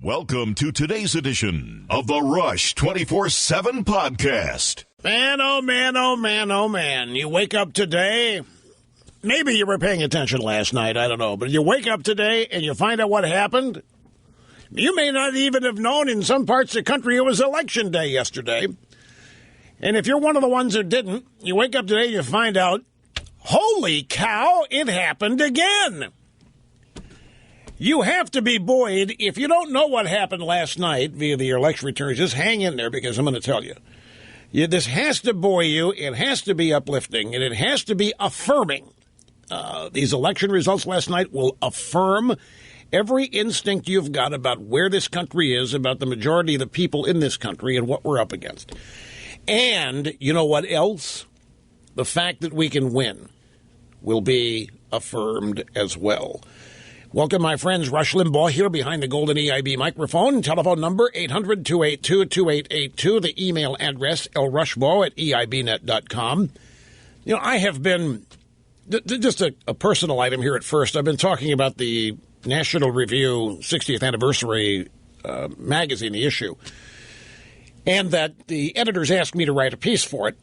Welcome to today's edition of the Rush 24/7 podcast. Man, oh man, oh man, oh man. You wake up today, maybe you were paying attention last night, I don't know, but you wake up today and you find out what happened. You may not even have known in some parts of the country it was election day yesterday. And if you're one of the ones who didn't, you wake up today and you find out, holy cow, it happened again. You have to be buoyed. If you don't know what happened last night via the election returns, just hang in there because I'm going to tell you. This has to buoy you, it has to be uplifting, and it has to be affirming. These election results last night will affirm every instinct you've got about where this country is, about the majority of the people in this country, and what we're up against. And you know what else? The fact that we can win will be affirmed as well. Welcome, my friends. Rush Limbaugh here behind the golden EIB microphone. Telephone number 800-282-2882. The email address lrushbaugh@eibnet.com. You know, I have been, just a personal item here at first, I've been talking about the National Review 60th Anniversary magazine, the issue, and that the editors asked me to write a piece for it,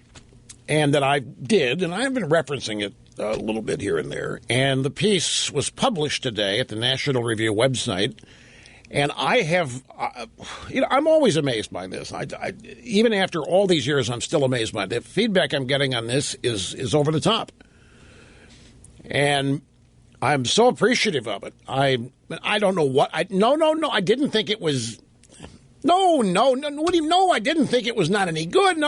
and that I did, and I've been referencing it a little bit here and there. And the piece was published today at the National Review website. And I have, I'm always amazed by this. Even after all these years, I'm still amazed by it. The feedback I'm getting on this is over the top. And I'm so appreciative of it. I don't know what, no, I didn't think it was, no, what do you know? I didn't think it was not any good. No.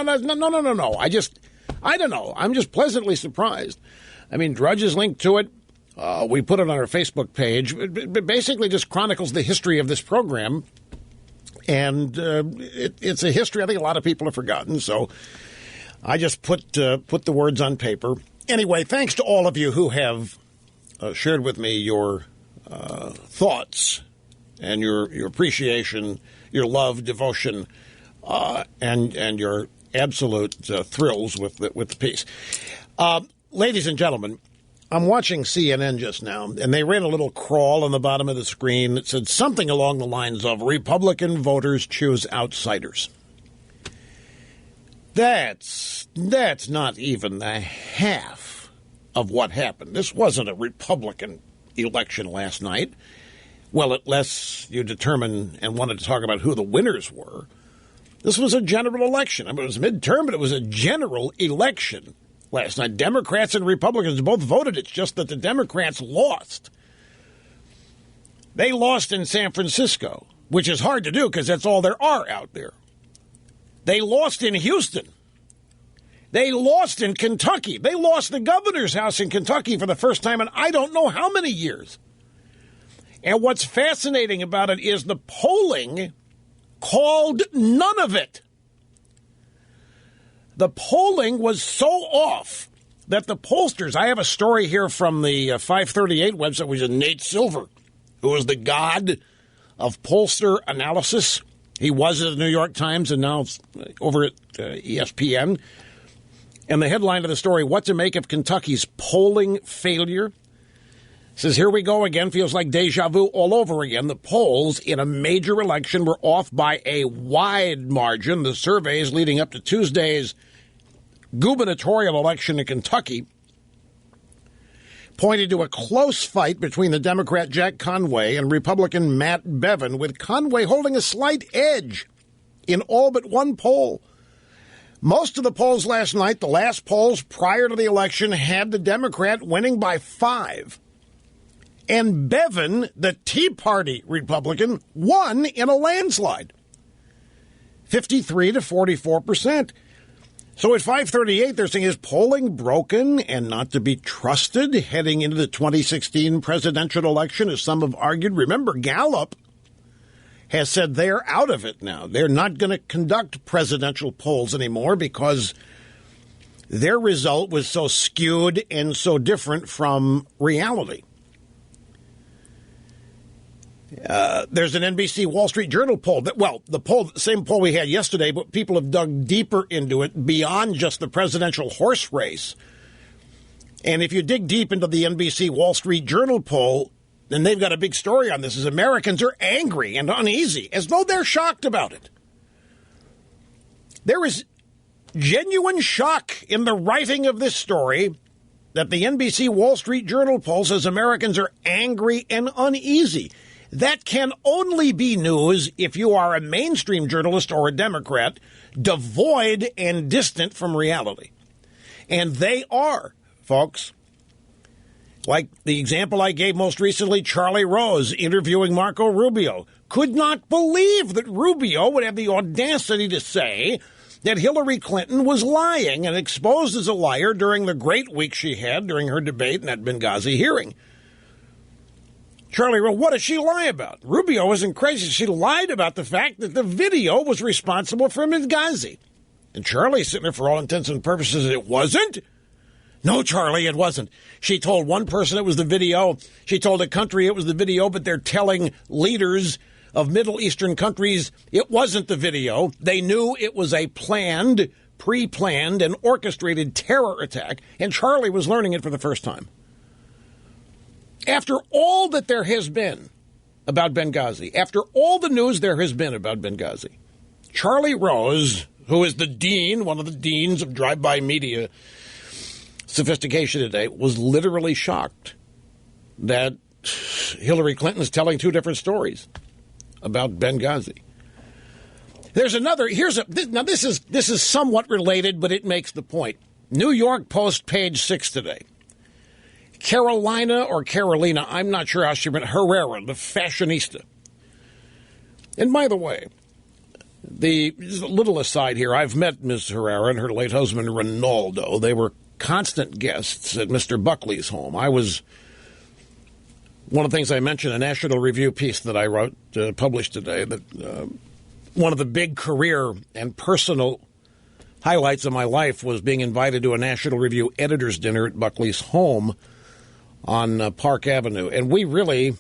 I don't know. I'm just pleasantly surprised. I mean, Drudge is linked to it. We put it on our Facebook page. It basically just chronicles the history of this program. And it's a history I think a lot of people have forgotten. So I just put the words on paper. Anyway, thanks to all of you who have shared with me your thoughts and your appreciation, your love, devotion, and your absolute thrills with the piece. Ladies and gentlemen, I'm watching CNN just now, and they ran a little crawl on the bottom of the screen that said something along the lines of Republican voters choose outsiders. That's not even the half of what happened. This wasn't a Republican election last night. Well, unless you determine and wanted to talk about who the winners were. This was a general election. I mean, it was midterm, but it was a general election last night. Democrats and Republicans both voted. It's just that the Democrats lost. They lost in San Francisco, which is hard to do because that's all there are out there. They lost in Houston. They lost in Kentucky. They lost the governor's house in Kentucky for the first time in I don't know how many years. And what's fascinating about it is the polling called none of it. The polling was so off that the pollsters, I have a story here from the 538 website, which is Nate Silver, who is the god of pollster analysis. He was at the New York Times and now over at ESPN. And the headline of the story, what to make of Kentucky's polling failure? Says, here we go again. Feels like deja vu all over again. The polls in a major election were off by a wide margin. The surveys leading up to Tuesday's gubernatorial election in Kentucky pointed to a close fight between the Democrat Jack Conway and Republican Matt Bevin, with Conway holding a slight edge in all but one poll. Most of the polls last night, the last polls prior to the election, had the Democrat winning by 5. And Bevin, the Tea Party Republican, won in a landslide, 53 to 44%. So at 538, they're saying, is polling broken and not to be trusted heading into the 2016 presidential election, as some have argued? Remember, Gallup has said they're out of it now. They're not going to conduct presidential polls anymore because their result was so skewed and so different from reality. There's an NBC Wall Street Journal poll that, well, the same poll we had yesterday, but people have dug deeper into it beyond just the presidential horse race. And if you dig deep into the NBC Wall Street Journal poll, and they've got a big story on this, is Americans are angry and uneasy, as though they're shocked about it. There is genuine shock in the writing of this story that the NBC Wall Street Journal poll says Americans are angry and uneasy. That can only be news if you are a mainstream journalist or a Democrat, devoid and distant from reality. And they are, folks. Like the example I gave most recently, Charlie Rose interviewing Marco Rubio. Could not believe that Rubio would have the audacity to say that Hillary Clinton was lying and exposed as a liar during the great week she had during her debate in that Benghazi hearing. Charlie Rose, what did she lie about? Rubio isn't crazy. She lied about the fact that the video was responsible for Benghazi. And Charlie's sitting there for all intents and purposes. It wasn't? No, Charlie, it wasn't. She told one person it was the video. She told a country it was the video, but they're telling leaders of Middle Eastern countries it wasn't the video. They knew it was a planned, pre-planned, and orchestrated terror attack, and Charlie was learning it for the first time. After all that there has been about Benghazi, after all the news there has been about Benghazi, Charlie Rose, who is the dean, one of the deans of drive-by media sophistication today, was literally shocked that Hillary Clinton is telling two different stories about Benghazi. There's another. Now this is somewhat related, but it makes the point. New York Post, page 6 today. Carolina or Carolina, I'm not sure how she went. Herrera, the fashionista. And by the way, just a little aside here. I've met Ms. Herrera and her late husband Ronaldo. They were constant guests at Mr. Buckley's home. I was one of the things I mentioned, a National Review piece that I wrote, published today, that one of the big career and personal highlights of my life was being invited to a National Review editor's dinner at Buckley's home on Park Avenue. And we really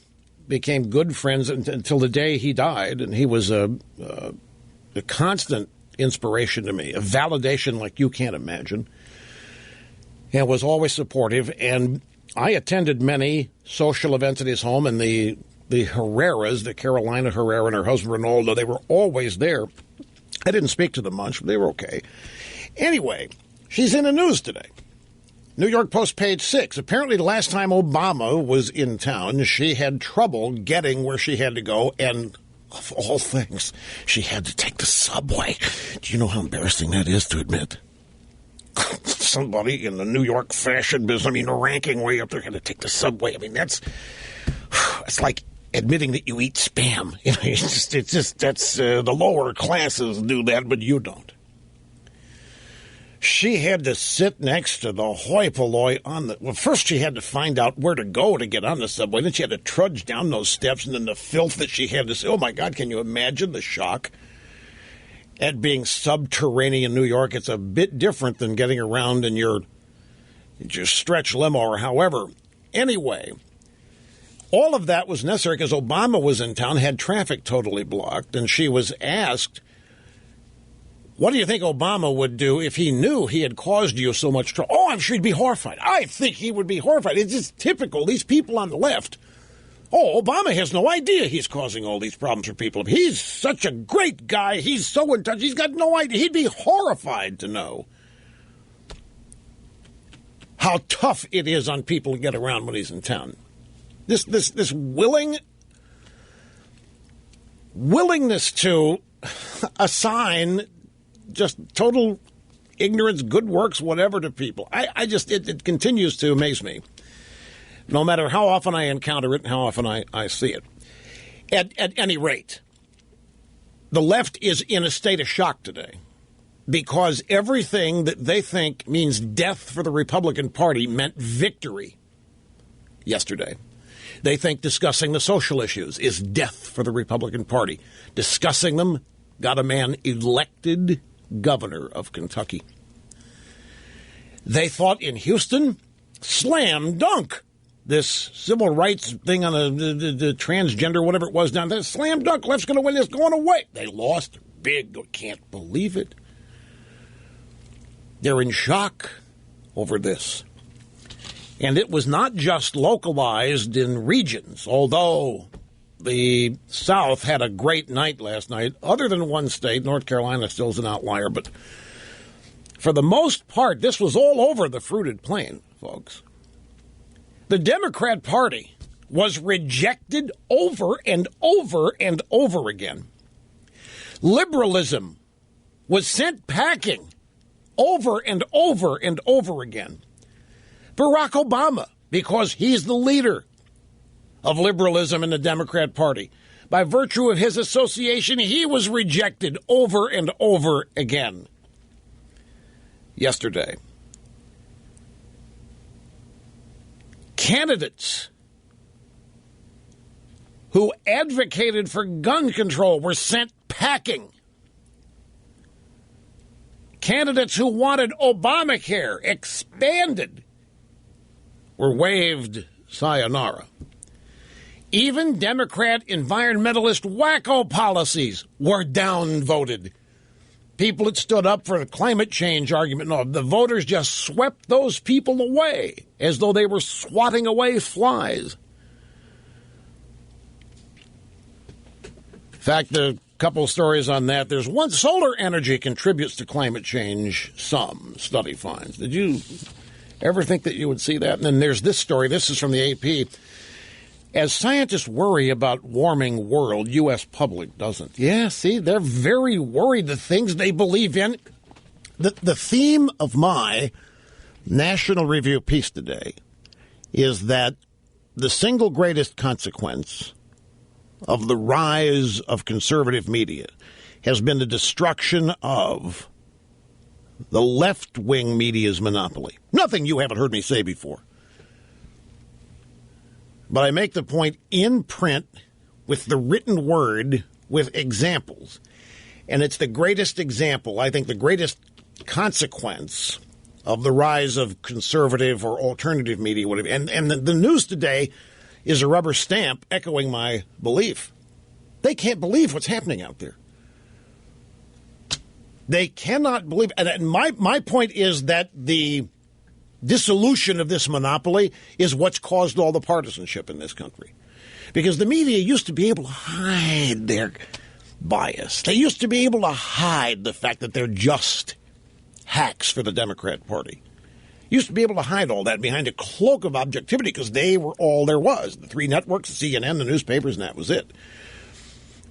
became good friends until the day he died. And he was a constant inspiration to me, a validation like you can't imagine, and was always supportive. And I attended many social events at his home, and the Herreras, the Carolina Herrera and her husband Ronaldo, they were always there. I didn't speak to them much, but they were okay. Anyway, she's in the news today. New York Post, page 6. Apparently, the last time Obama was in town, she had trouble getting where she had to go, and of all things, she had to take the subway. Do you know how embarrassing that is to admit? Somebody in the New York fashion business, I mean, the ranking way up there, had to take the subway. I mean, it's like admitting that you eat Spam. You know, it's just that's the lower classes do that, but you don't. She had to sit next to the hoi polloi well, first she had to find out where to go to get on the subway. Then she had to trudge down those steps, and then the filth that she had to say. Oh, my God, can you imagine the shock at being subterranean in New York? It's a bit different than getting around in your stretch limo or however. Anyway, all of that was necessary because Obama was in town, had traffic totally blocked, and she was asked, what do you think Obama would do if he knew he had caused you so much trouble? Oh, I'm sure he'd be horrified. I think he would be horrified. It's just typical. These people on the left. Oh, Obama has no idea he's causing all these problems for people. He's such a great guy. He's so in touch. He's got no idea. He'd be horrified to know how tough it is on people to get around when he's in town. This willingness to assign just total ignorance, good works, whatever to people. It continues to amaze me, no matter how often I encounter it and how often I see it. At any rate, the left is in a state of shock today because everything that they think means death for the Republican Party meant victory yesterday. They think discussing the social issues is death for the Republican Party. Discussing them got a man elected governor of Kentucky. They thought in Houston, slam dunk. This civil rights thing on the transgender, whatever it was down there, slam dunk, left's going to win this, going away. They lost big. Can't believe it. They're in shock over this. And it was not just localized in regions, although the South had a great night last night, other than one state. North Carolina still is an outlier, but for the most part, this was all over the fruited plain, folks. The Democrat Party was rejected over and over and over again. Liberalism was sent packing over and over and over again. Barack Obama, because he's the leader of liberalism in the Democrat Party, by virtue of his association, he was rejected over and over again. Yesterday, candidates who advocated for gun control were sent packing. Candidates who wanted Obamacare expanded were waved sayonara. Even Democrat environmentalist wacko policies were downvoted. People that stood up for the climate change argument, no, the voters just swept those people away as though they were swatting away flies. In fact, a couple of stories on that. There's one, solar energy contributes to climate change, some study finds. Did you ever think that you would see that? And then there's this story. This is from the AP. As scientists worry about warming world, U.S. public doesn't. Yeah, see, they're very worried. The things they believe in. The theme of my National Review piece today is that the single greatest consequence of the rise of conservative media has been the destruction of the left-wing media's monopoly. Nothing you haven't heard me say before. But I make the point in print with the written word with examples. And it's the greatest example, I think the greatest consequence of the rise of conservative or alternative media. And the news today is a rubber stamp echoing my belief. They can't believe what's happening out there. They cannot believe. And my point is that the dissolution of this monopoly is what's caused all the partisanship in this country. Because the media used to be able to hide their bias. They used to be able to hide the fact that they're just hacks for the Democrat Party. Used to be able to hide all that behind a cloak of objectivity because they were all there was. The three networks, the CNN, the newspapers, and that was it.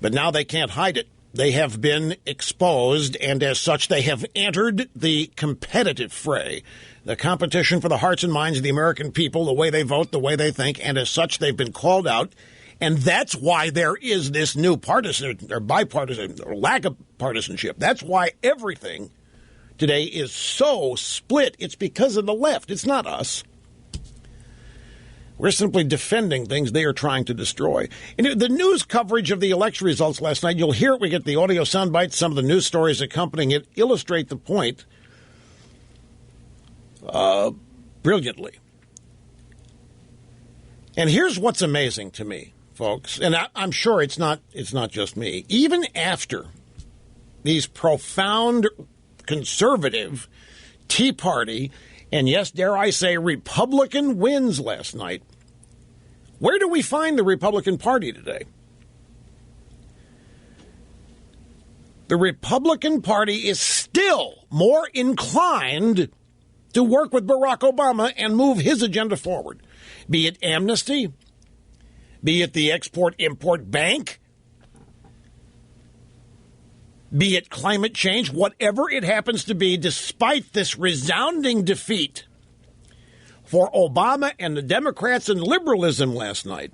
But now they can't hide it. They have been exposed, and as such, they have entered the competitive fray, the competition for the hearts and minds of the American people, the way they vote, the way they think, and as such, they've been called out. And that's why there is this new partisan or bipartisan or lack of partisanship. That's why everything today is so split. It's because of the left. It's not us. We're simply defending things they are trying to destroy. And the news coverage of the election results last night, you'll hear it. We get the audio sound bites. Some of the news stories accompanying it illustrate the point brilliantly. And here's what's amazing to me, folks, and I'm sure it's not just me. Even after these profound conservative Tea Party and, yes, dare I say, Republican wins last night, where do we find the Republican Party today? The Republican Party is still more inclined to work with Barack Obama and move his agenda forward, be it amnesty, be it the Export-Import Bank, be it climate change, whatever it happens to be, despite this resounding defeat for Obama and the Democrats and liberalism last night.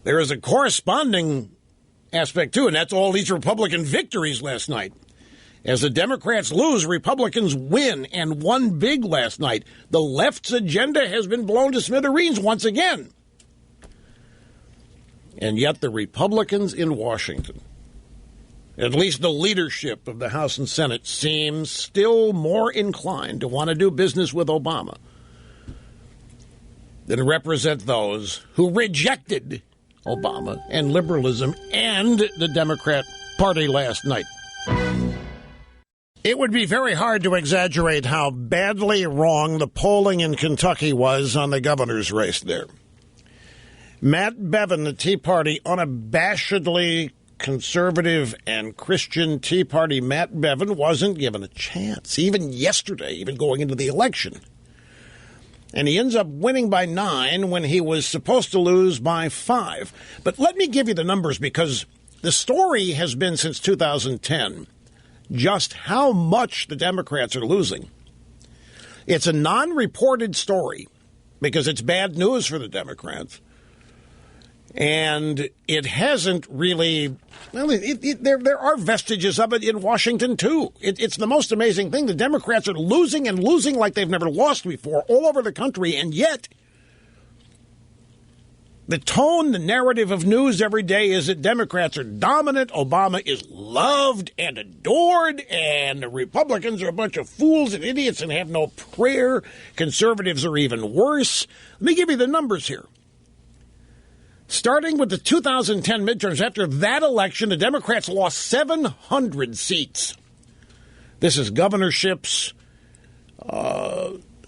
There is a corresponding aspect, too, and that's all these Republican victories last night. As the Democrats lose, Republicans win, and won big last night. The left's agenda has been blown to smithereens once again. And yet the Republicans in Washington, at least the leadership of the House and Senate, seems still more inclined to want to do business with Obama than represent those who rejected Obama and liberalism and the Democrat Party last night. It would be very hard to exaggerate how badly wrong the polling in Kentucky was on the governor's race there. Matt Bevin, the Tea Party, unabashedly conservative and Christian Tea Party Matt Bevin, wasn't given a chance, even yesterday, even going into the election. And he ends up winning by 9 when he was supposed to lose by 5. But let me give you the numbers, because the story has been since 2010 just how much the Democrats are losing. It's a non-reported story because it's bad news for the Democrats. And it hasn't really, well, there are vestiges of it in Washington, too. It's the most amazing thing. The Democrats are losing and losing like they've never lost before all over the country. And yet, the tone, the narrative of news every day is that Democrats are dominant, Obama is loved and adored, and the Republicans are a bunch of fools and idiots and have no prayer. Conservatives are even worse. Let me give you the numbers here. Starting with the 2010 midterms, after that election, the Democrats lost 700 seats. This is governorships,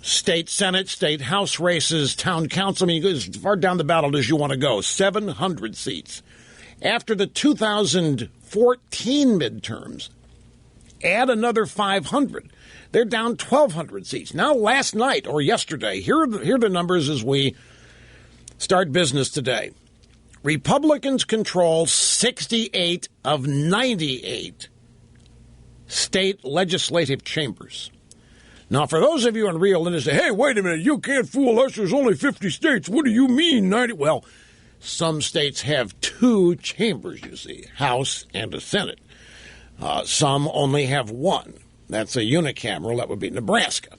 state Senate, state House races, town council. I mean, you go as far down the ballot as you want to go. 700 seats. After the 2014 midterms, add another 500. They're down 1,200 seats. Now, last night or yesterday, here are the numbers as we start business today. Republicans control 68 of 98 state legislative chambers. Now, for those of you in Rio Linda say, hey, wait a minute, you can't fool us. There's only 50 states. What do you mean 90? Well, some states have 2 chambers, you see, House and a Senate. Some only have 1. That's a unicameral. That would be Nebraska.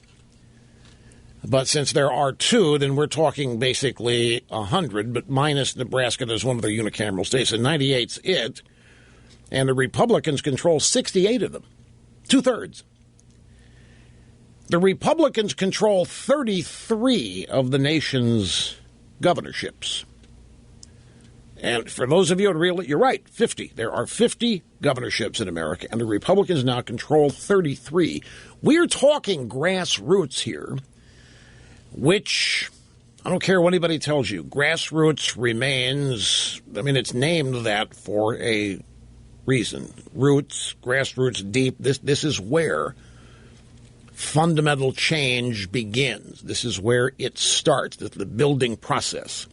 But since there are 2, then we're talking basically 100, but minus Nebraska, there's one of the unicameral states, and 98's it. And the Republicans control 68 of them, 2/3. The Republicans control 33 of the nation's governorships. And for those of you who really, you're right, 50. There are 50 governorships in America, and the Republicans now control 33. We're talking grassroots here, which, I don't care what anybody tells you, grassroots remains, I mean, it's named that for a reason. Roots, grassroots, deep, this is where fundamental change begins. This is where it starts, the building process.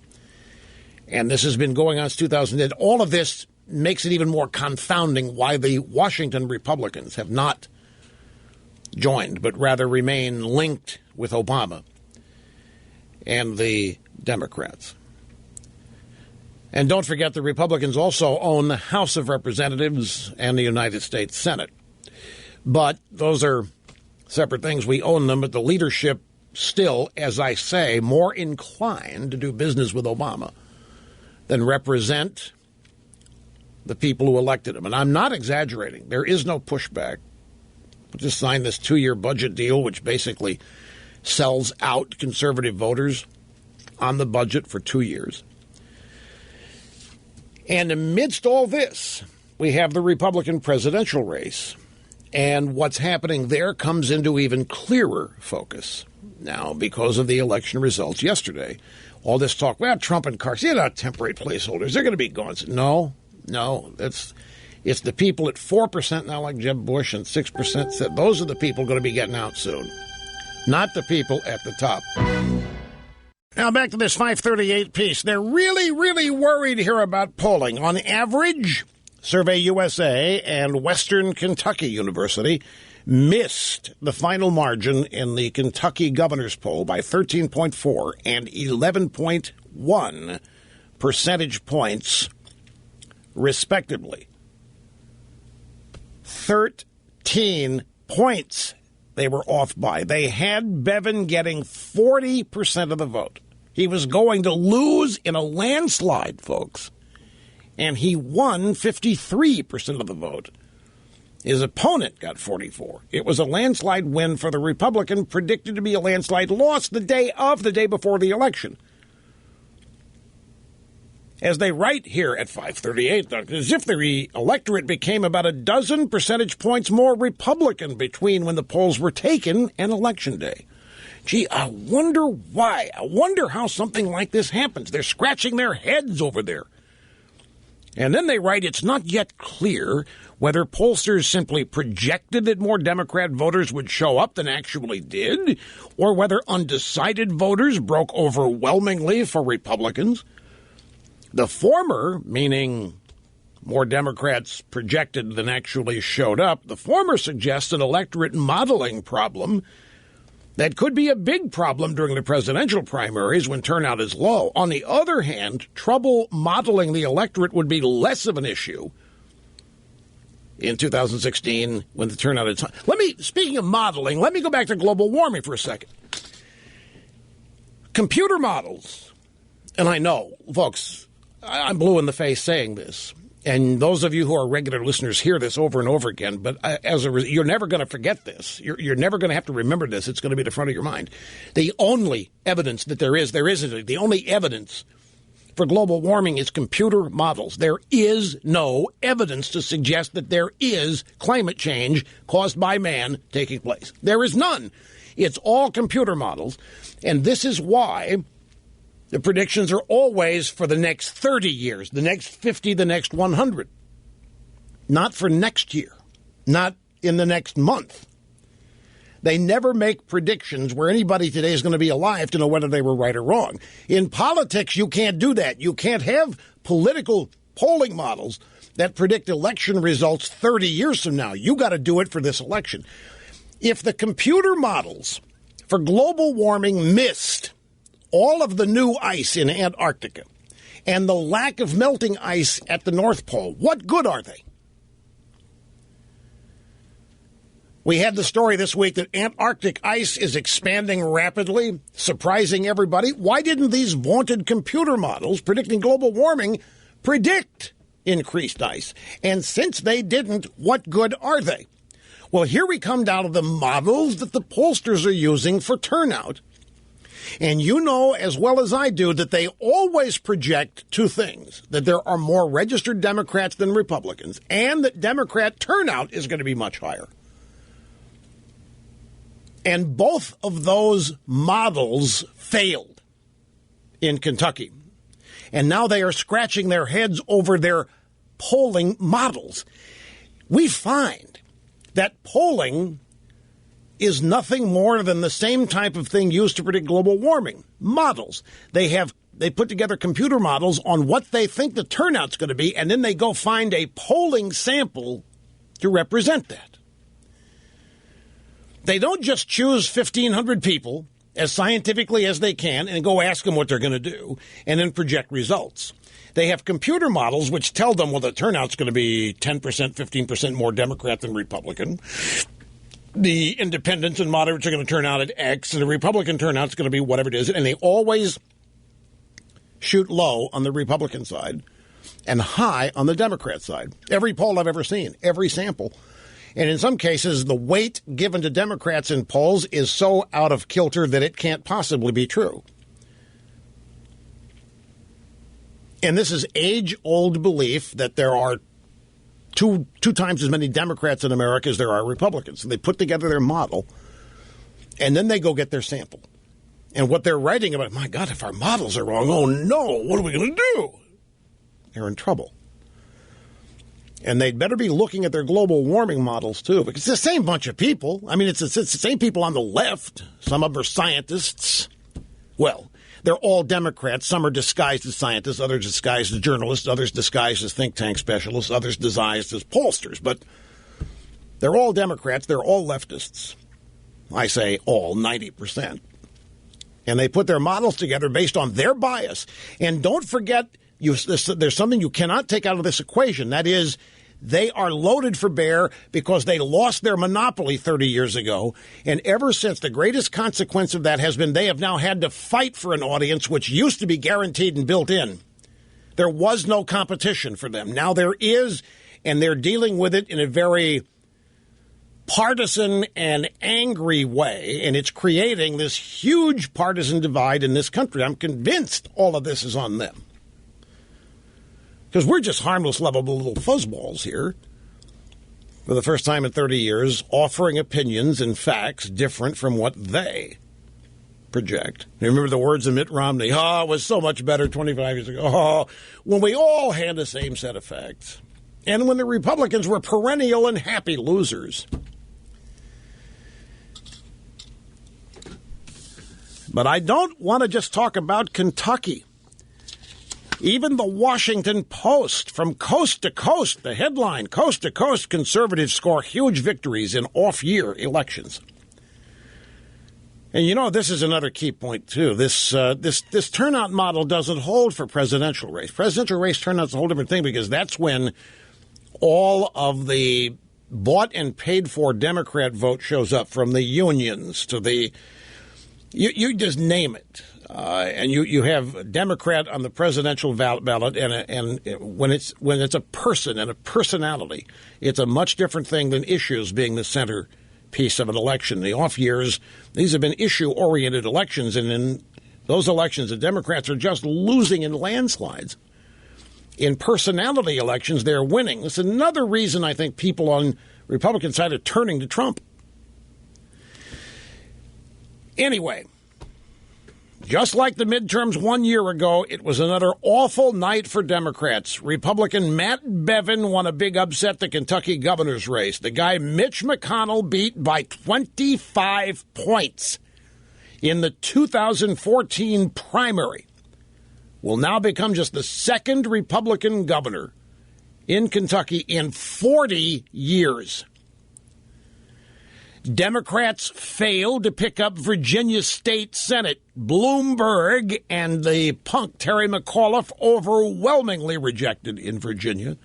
And this has been going on since 2010. All of this makes it even more confounding why the Washington Republicans have not joined, but rather remain linked with Obama and the Democrats. And don't forget, the Republicans also own the House of Representatives and the United States Senate. But those are separate things. We own them, but the leadership still, as I say, more inclined to do business with Obama than represent the people who elected him. And I'm not exaggerating. There is no pushback. We just signed this 2-year budget deal, which basically sells out conservative voters on the budget for 2 years. And amidst all this, we have the Republican presidential race. And what's happening there comes into even clearer focus now because of the election results yesterday. All this talk, well, Trump and Carson, they're not temporary placeholders. They're going to be gone. No, it's the people at 4% now, like Jeb Bush, and 6% said those are the people going to be getting out soon, not the people at the top. Now back to this 538 piece. They're really, really worried here about polling. On average, Survey USA and Western Kentucky University missed the final margin in the Kentucky governor's poll by 13.4 and 11.1 percentage points, respectively. 13 points they were off by. They had Bevin getting 40% of the vote. He was going to lose in a landslide, folks. And he won 53% of the vote. His opponent got 44. It was a landslide win for the Republican, predicted to be a landslide loss the day before the election. As they write here at 538, as if the electorate became about a dozen percentage points more Republican between when the polls were taken and Election Day. Gee, I wonder why. I wonder how something like this happens. They're scratching their heads over there. And then they write, it's not yet clear whether pollsters simply projected that more Democrat voters would show up than actually did, or whether undecided voters broke overwhelmingly for Republicans. The former, meaning more Democrats projected than actually showed up, the former suggests an electorate modeling problem that could be a big problem during the presidential primaries when turnout is low. On the other hand, trouble modeling the electorate would be less of an issue in 2016 when the turnout is high. Speaking of modeling, let me go back to global warming for a second. Computer models, and I know, folks, I'm blue in the face saying this, and those of you who are regular listeners hear this over and over again, but you're never going to forget this. You're never going to have to remember this. It's going to be at the front of your mind. The only evidence that there isn't. The only evidence for global warming is computer models. There is no evidence to suggest that there is climate change caused by man taking place. There is none. It's all computer models, and this is why the predictions are always for the next 30 years, the next 50, the next 100. Not for next year, not in the next month. They never make predictions where anybody today is going to be alive to know whether they were right or wrong. In politics, you can't do that. You can't have political polling models that predict election results 30 years from now. You got to do it for this election. If the computer models for global warming missed all of the new ice in Antarctica and the lack of melting ice at the North Pole, what good are they? We had the story this week that Antarctic ice is expanding rapidly, surprising everybody. Why didn't these vaunted computer models predicting global warming predict increased ice? And since they didn't, what good are they? Well, here we come down to the models that the pollsters are using for turnout. And you know as well as I do that they always project two things, that there are more registered Democrats than Republicans, and that Democrat turnout is going to be much higher. And both of those models failed in Kentucky. And now they are scratching their heads over their polling models. We find that polling is nothing more than the same type of thing used to predict global warming. Models. They put together computer models on what they think the turnout's going to be, and then they go find a polling sample to represent that. They don't just choose 1,500 people as scientifically as they can and go ask them what they're going to do and then project results. They have computer models which tell them, well, the turnout's going to be 10%, 15% more Democrat than Republican. The independents and moderates are going to turn out at X, and the Republican turnout's going to be whatever it is. And they always shoot low on the Republican side and high on the Democrat side. Every poll I've ever seen, every sample. And in some cases, the weight given to Democrats in polls is so out of kilter that it can't possibly be true. And this is age-old belief that there are two times as many Democrats in America as there are Republicans. So they put together their model, and then they go get their sample. And what they're writing about, my God, if our models are wrong, oh no, what are we going to do? They're in trouble. And they'd better be looking at their global warming models, too, because it's the same bunch of people. I mean, it's the same people on the left. Some of them are scientists. Well, they're all Democrats. Some are disguised as scientists, others disguised as journalists, others disguised as think tank specialists, others disguised as pollsters. But they're all Democrats. They're all leftists. I say all, 90%. And they put their models together based on their bias. And don't forget, there's something you cannot take out of this equation. That is, they are loaded for bear because they lost their monopoly 30 years ago. And ever since, the greatest consequence of that has been they have now had to fight for an audience which used to be guaranteed and built in. There was no competition for them. Now there is, and they're dealing with it in a very partisan and angry way, and it's creating this huge partisan divide in this country. I'm convinced all of this is on them. Because we're just harmless, lovable little fuzzballs here. For the first time in 30 years, offering opinions and facts different from what they project. You remember the words of Mitt Romney? Oh, it was so much better 25 years ago. Oh, when we all had the same set of facts. And when the Republicans were perennial and happy losers. But I don't want to just talk about Kentucky. Even the Washington Post, from coast to coast, the headline, coast to coast, conservatives score huge victories in off-year elections. And you know, this is another key point, too. This turnout model doesn't hold for presidential race. Presidential race turnout's a whole different thing because that's when all of the bought and paid for Democrat vote shows up, from the unions to the, you just name it. And you have a Democrat on the presidential ballot, and when it's a person and a personality, it's a much different thing than issues being the center piece of an election. The off years, these have been issue-oriented elections, and in those elections, the Democrats are just losing in landslides. In personality elections, they're winning. That's another reason I think people on Republican side are turning to Trump. Anyway, just like the midterms 1 year ago, it was another awful night for Democrats. Republican Matt Bevin won a big upset the Kentucky governor's race. The guy Mitch McConnell beat by 25 points in the 2014 primary will now become just the second Republican governor in Kentucky in 40 years. Democrats failed to pick up Virginia State Senate. Bloomberg and the punk Terry McAuliffe overwhelmingly rejected in Virginia.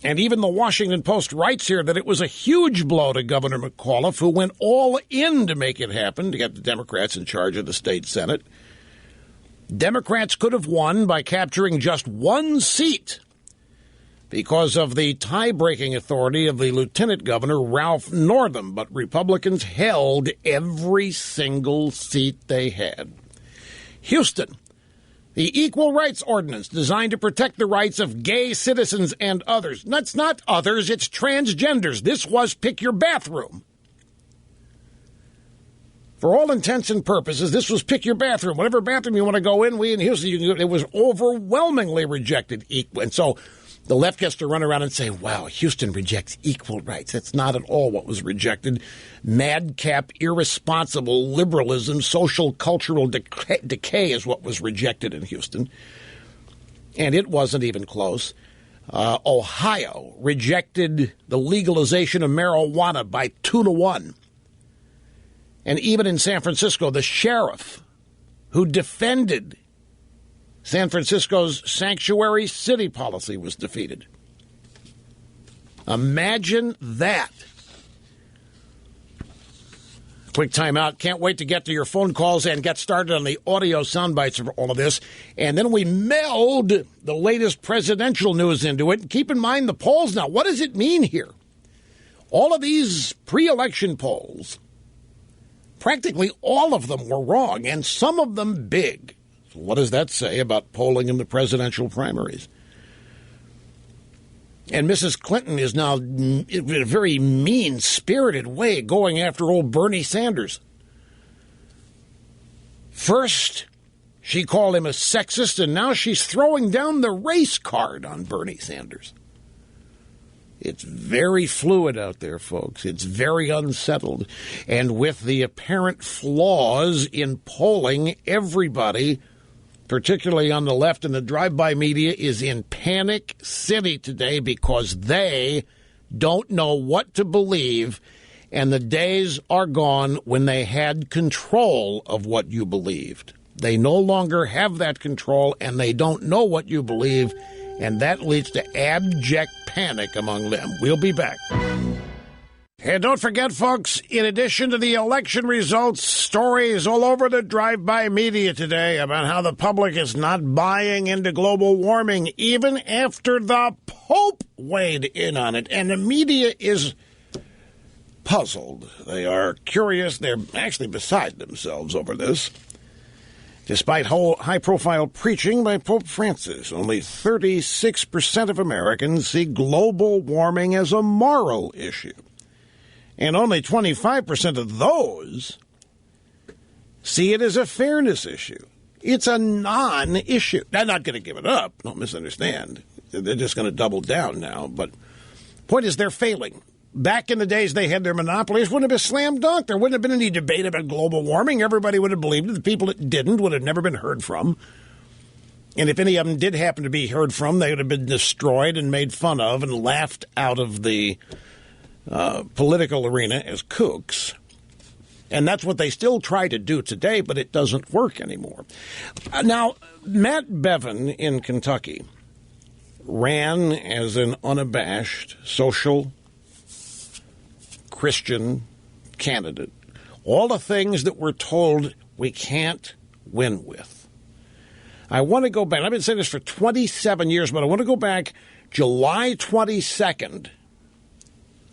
And even the Washington Post writes here that it was a huge blow to Governor McAuliffe, who went all in to make it happen, to get the Democrats in charge of the state Senate. Democrats could have won by capturing just one seat because of the tie-breaking authority of the Lieutenant Governor, Ralph Northam, but Republicans held every single seat they had. Houston, the Equal Rights Ordinance designed to protect the rights of gay citizens and others. That's not others, it's transgenders. This was pick your bathroom. For all intents and purposes, this was pick your bathroom. Whatever bathroom you want to go in, we in Houston, it was overwhelmingly rejected. And so the left gets to run around and say, wow, Houston rejects equal rights. That's not at all what was rejected. Madcap, irresponsible liberalism, social, cultural decay is what was rejected in Houston. And it wasn't even close. Ohio rejected the legalization of marijuana by 2-1. And even in San Francisco, the sheriff who defended San Francisco's sanctuary city policy was defeated. Imagine that. Quick time out. Can't wait to get to your phone calls and get started on the audio sound bites of all of this. And then we meld the latest presidential news into it. And keep in mind the polls now. What does it mean here? All of these pre-election polls, practically all of them were wrong, and some of them big. So what does that say about polling in the presidential primaries? And Mrs. Clinton is now, in a very mean-spirited way, going after old Bernie Sanders. First, she called him a sexist, and now she's throwing down the race card on Bernie Sanders. It's very fluid out there, folks. It's very unsettled. And with the apparent flaws in polling, everybody, particularly on the left and the drive-by media, is in panic city today because they don't know what to believe, and the days are gone when they had control of what you believed. They no longer have that control, and they don't know what you believe, and that leads to abject panic among them. We'll be back. And don't forget, folks, in addition to the election results, stories all over the drive-by media today about how the public is not buying into global warming, even after the Pope weighed in on it. And the media is puzzled. They are curious. They're actually beside themselves over this. Despite high-profile preaching by Pope Francis, only 36% of Americans see global warming as a moral issue. And only 25% of those see it as a fairness issue. It's a non-issue. They're not going to give it up. Don't misunderstand. They're just going to double down now. But the point is, they're failing. Back in the days they had their monopolies, wouldn't have been slam dunk. There wouldn't have been any debate about global warming. Everybody would have believed it. The people that didn't would have never been heard from. And if any of them did happen to be heard from, they would have been destroyed and made fun of and laughed out of the political arena as kooks. And that's what they still try to do today, but it doesn't work anymore. Now, Matt Bevin in Kentucky ran as an unabashed social Christian candidate. All the things that we're told we can't win with. I want to go back. I've been saying this for 27 years, but I want to go back July 22nd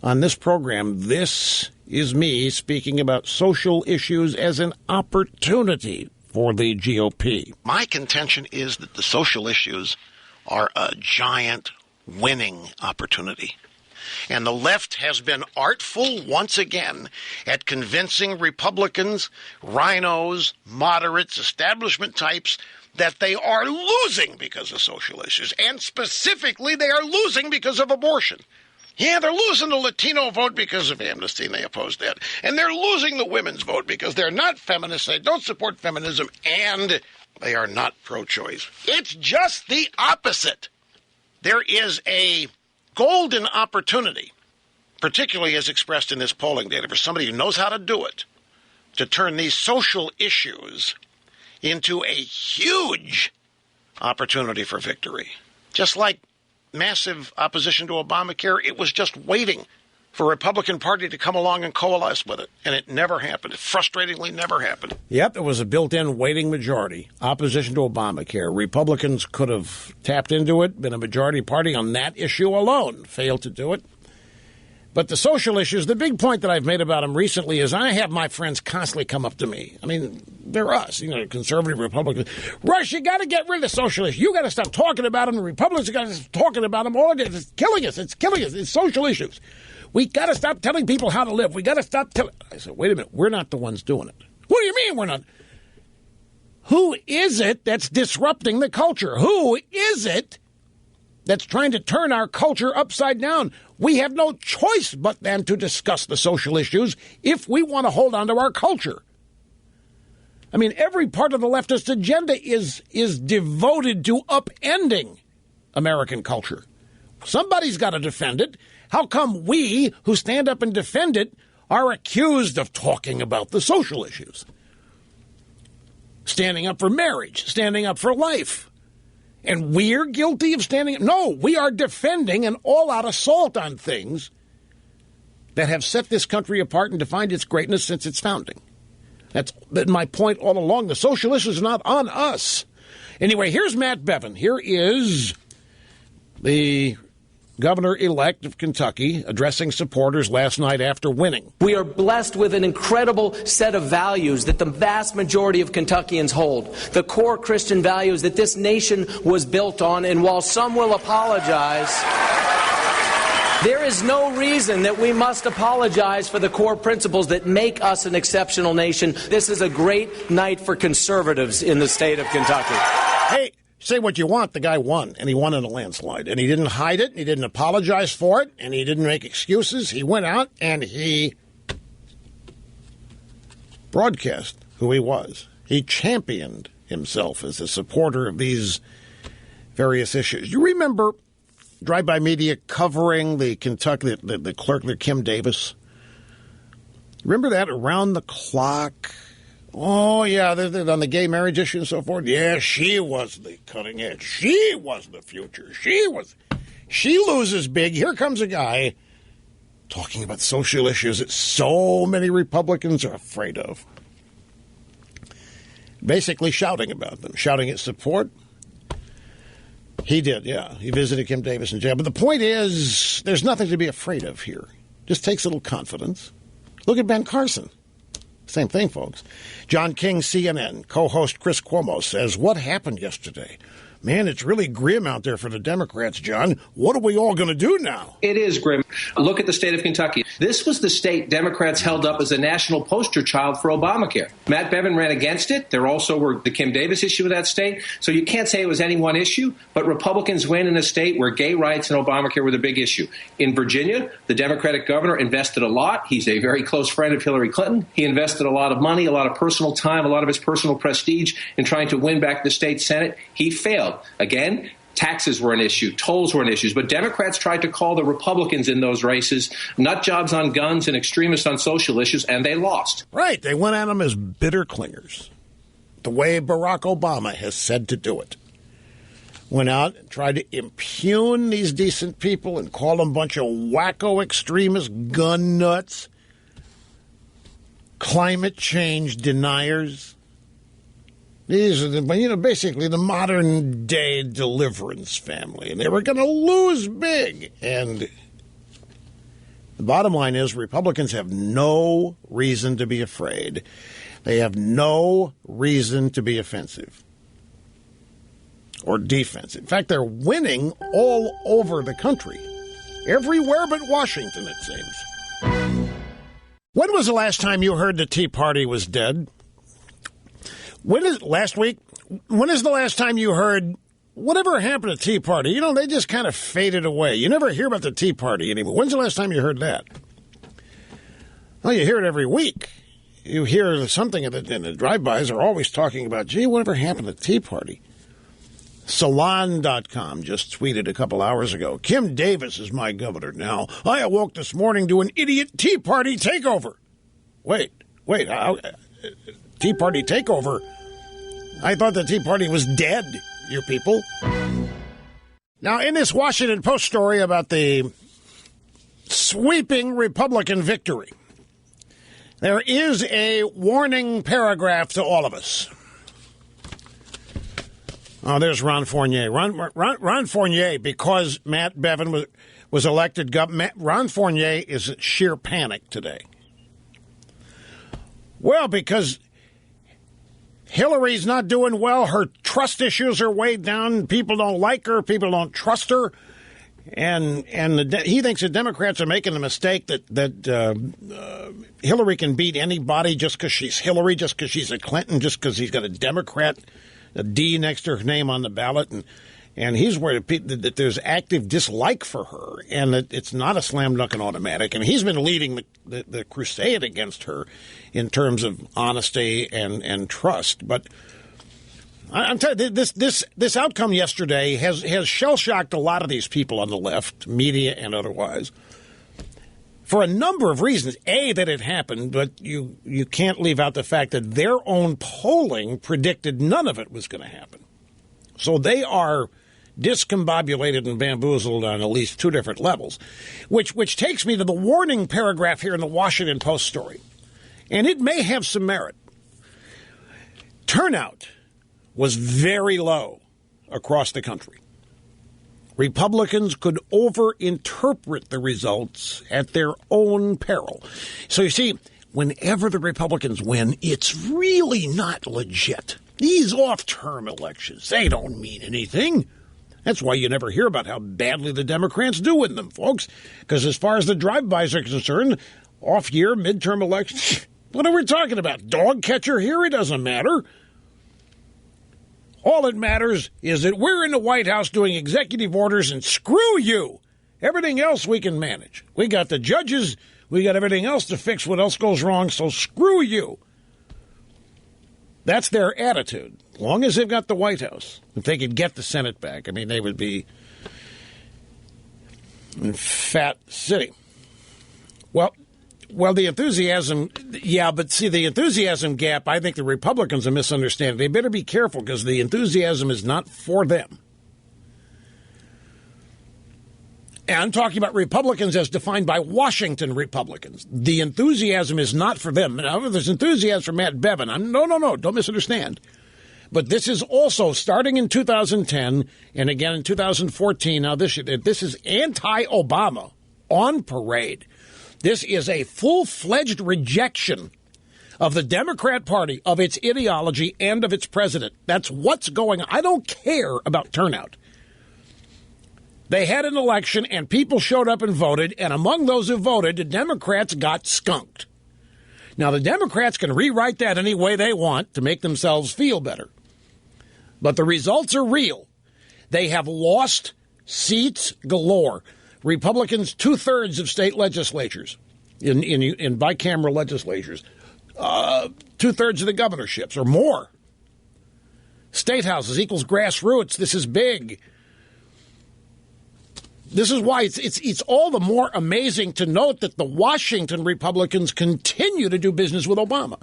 on this program. This is me speaking about social issues as an opportunity for the GOP. My contention is that the social issues are a giant winning opportunity. And the left has been artful once again at convincing Republicans, rhinos, moderates, establishment types that they are losing because of social issues. And specifically, they are losing because of abortion. Yeah, they're losing the Latino vote because of amnesty, and they oppose that. And they're losing the women's vote because they're not feminists, they don't support feminism, and they are not pro-choice. It's just the opposite. There is a golden opportunity, particularly as expressed in this polling data, for somebody who knows how to do it, to turn these social issues into a huge opportunity for victory. Just like massive opposition to Obamacare, it was just waiting for a Republican Party to come along and coalesce with it, and it never happened. It frustratingly never happened. Yep, it was a built-in waiting majority. Opposition to Obamacare. Republicans could have tapped into it, been a majority party on that issue alone. Failed to do it. But the social issues, the big point that I've made about them recently is I have my friends constantly come up to me. I mean, they're us, conservative Republicans. Rush, you got to get rid of the social issues. You got to stop talking about them. The Republicans got to stop talking about them. All it is, it's killing us. It's killing us. It's social issues. We got to stop telling people how to live. We got to stop telling. I said, wait a minute. We're not the ones doing it. What do you mean we're not? Who is it that's disrupting the culture? Who is it that's trying to turn our culture upside down? We have no choice but then to discuss the social issues if we want to hold on to our culture. I mean, every part of the leftist agenda is devoted to upending American culture. Somebody's got to defend it. How come we, who stand up and defend it, are accused of talking about the social issues? Standing up for marriage, standing up for life. And we're guilty of standing up? No, we are defending an all-out assault on things that have set this country apart and defined its greatness since its founding. That's been my point all along. The social issue is not on us. Anyway, here's Matt Bevin. Here is the governor-elect of Kentucky addressing supporters last night after winning. We are blessed with an incredible set of values that the vast majority of Kentuckians hold, the core Christian values that this nation was built on. And while some will apologize, there is no reason that we must apologize for the core principles that make us an exceptional nation. This is a great night for conservatives in the state of Kentucky. Hey, say what you want, the guy won, and he won in a landslide. And he didn't hide it, and he didn't apologize for it, and he didn't make excuses. He went out and he broadcast who he was. He championed himself as a supporter of these various issues. You remember Drive-By Media covering the Kentucky, the clerk there, Kim Davis? Remember that? Around the clock? Oh, yeah, they're on the gay marriage issue and so forth. Yeah, she was the cutting edge. She was the future. She loses big. Here comes a guy talking about social issues that so many Republicans are afraid of. Basically shouting about them, shouting at support. He did, yeah. He visited Kim Davis in jail. But the point is, there's nothing to be afraid of here. Just takes a little confidence. Look at Ben Carson. Same thing, folks. John King, CNN, co-host Chris Cuomo says, what happened yesterday? Man, it's really grim out there for the Democrats, John. What are we all going to do now? It is grim. Look at the state of Kentucky. This was the state Democrats held up as a national poster child for Obamacare. Matt Bevin ran against it. There also were the Kim Davis issue with that state. So you can't say it was any one issue, but Republicans win in a state where gay rights and Obamacare were the big issue. In Virginia, the Democratic governor invested a lot. He's a very close friend of Hillary Clinton. He invested a lot of money, a lot of personal time, a lot of his personal prestige in trying to win back the state Senate. He failed. Again, taxes were an issue, tolls were an issue, but Democrats tried to call the Republicans in those races nut jobs on guns and extremists on social issues, and they lost. Right. They went at them as bitter clingers, the way Barack Obama has said to do it. Went out and tried to impugn these decent people and call them a bunch of wacko extremists, gun nuts, climate change deniers. These are basically the modern day deliverance family, and they were going to lose big. And the bottom line is Republicans have no reason to be afraid. They have no reason to be offensive or defensive. In fact, they're winning all over the country, everywhere but Washington, it seems. When was the last time you heard the Tea Party was dead? Last week? When is the last time you heard whatever happened to Tea Party? You know, they just kind of faded away. You never hear about the Tea Party anymore. When's the last time you heard that? Well, you hear it every week. You hear something in the drive-bys are always talking about, gee, whatever happened to Tea Party? Salon.com just tweeted a couple hours ago, Kim Davis is my governor now. I awoke this morning to an idiot Tea Party takeover. Wait, Tea Party takeover? I thought the Tea Party was dead, you people. Now, in this Washington Post story about the sweeping Republican victory, there is a warning paragraph to all of us. Oh, there's Ron Fournier. Ron Fournier, because Matt Bevin was elected governor. Ron Fournier is sheer panic today. Well, because Hillary's not doing well. Her trust issues are way down. People don't like her. People don't trust her. And he thinks the Democrats are making the mistake that Hillary can beat anybody just because she's Hillary, just because she's a Clinton, just because he's got a Democrat, a D next to her name on the ballot. And he's worried that there's active dislike for her and that it's not a slam dunk and automatic. And he's been leading the crusade against her in terms of honesty and trust. But I'm telling you, this outcome yesterday has shell-shocked a lot of these people on the left, media and otherwise, for a number of reasons. A, that it happened, but you can't leave out the fact that their own polling predicted none of it was going to happen. So they are discombobulated and bamboozled on at least two different levels, which takes me to the warning paragraph here in the Washington Post story. And it may have some merit. Turnout was very low across the country. Republicans could overinterpret the results at their own peril. So you see, whenever the Republicans win, it's really not legit. These off-term elections, they don't mean anything. That's why you never hear about how badly the Democrats do in them, folks. Because as far as the drive-bys are concerned, off-year, midterm elections, what are we talking about? Dog catcher here? It doesn't matter. All that matters is that we're in the White House doing executive orders, and screw you. Everything else we can manage. We got the judges. We got everything else to fix what else goes wrong, so screw you. That's their attitude, as long as they've got the White House. If they could get the Senate back, I mean, they would be in Fat City. Well, the enthusiasm, yeah, but see, the enthusiasm gap, I think the Republicans are misunderstanding. They better be careful because the enthusiasm is not for them. And I'm talking about Republicans as defined by Washington Republicans. The enthusiasm is not for them. Now, there's enthusiasm for Matt Bevin. No, don't misunderstand. But this is also, starting in 2010 and again in 2014, now this is anti-Obama on parade. This is a full-fledged rejection of the Democrat Party, of its ideology, and of its president. That's what's going on. I don't care about turnout. They had an election, and people showed up and voted, and among those who voted, the Democrats got skunked. Now, the Democrats can rewrite that any way they want to make themselves feel better. But the results are real. They have lost seats galore. Republicans, 2/3 of state legislatures, in bicameral legislatures, 2/3 of the governorships or more. State houses equals grassroots. This is big. This is why it's all the more amazing to note that the Washington Republicans continue to do business with Obama.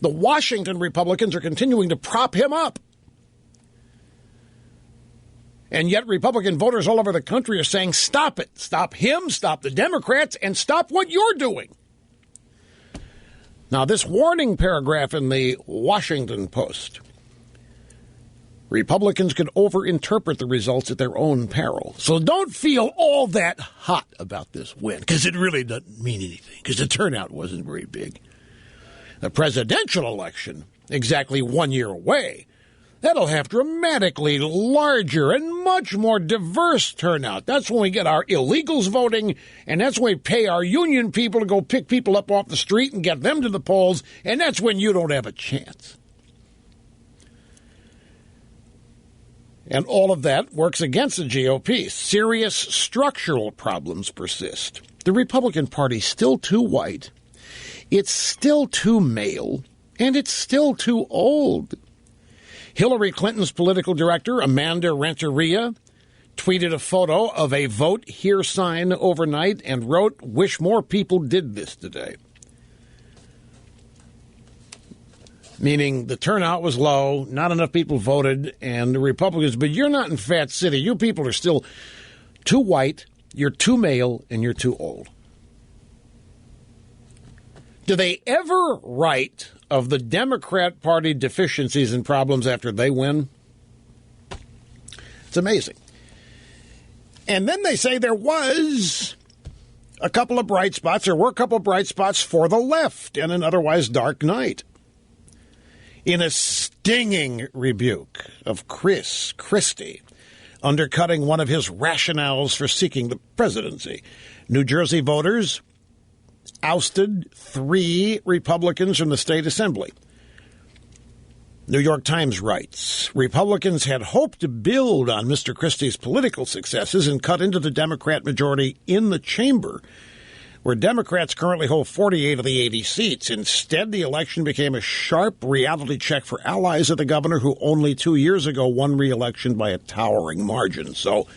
The Washington Republicans are continuing to prop him up. And yet Republican voters all over the country are saying, stop it. Stop him, stop the Democrats, and stop what you're doing. Now, this warning paragraph in the Washington Post. Republicans could overinterpret the results at their own peril. So don't feel all that hot about this win, because it really doesn't mean anything, because the turnout wasn't very big. The presidential election, exactly 1 year away, that'll have dramatically larger and much more diverse turnout. That's when we get our illegals voting, and that's when we pay our union people to go pick people up off the street and get them to the polls, and that's when you don't have a chance. And all of that works against the GOP. Serious structural problems persist. The Republican Party's still too white, it's still too male, and it's still too old. Hillary Clinton's political director, Amanda Renteria, tweeted a photo of a vote here sign overnight and wrote, "Wish more people did this today." Meaning the turnout was low, not enough people voted, and the Republicans, but you're not in Fat City. You people are still too white, you're too male, and you're too old. Do they ever write of the Democrat Party deficiencies and problems after they win? It's amazing. And then they say there was a couple of bright spots. There were a couple of bright spots for the left in an otherwise dark night. In a stinging rebuke of Chris Christie, undercutting one of his rationales for seeking the presidency, New Jersey voters ousted 3 Republicans from the state assembly. New York Times writes, Republicans had hoped to build on Mr. Christie's political successes and cut into the Democrat majority in the chamber, where Democrats currently hold 48 of the 80 seats. Instead, the election became a sharp reality check for allies of the governor, who only 2 years ago won re-election by a towering margin. So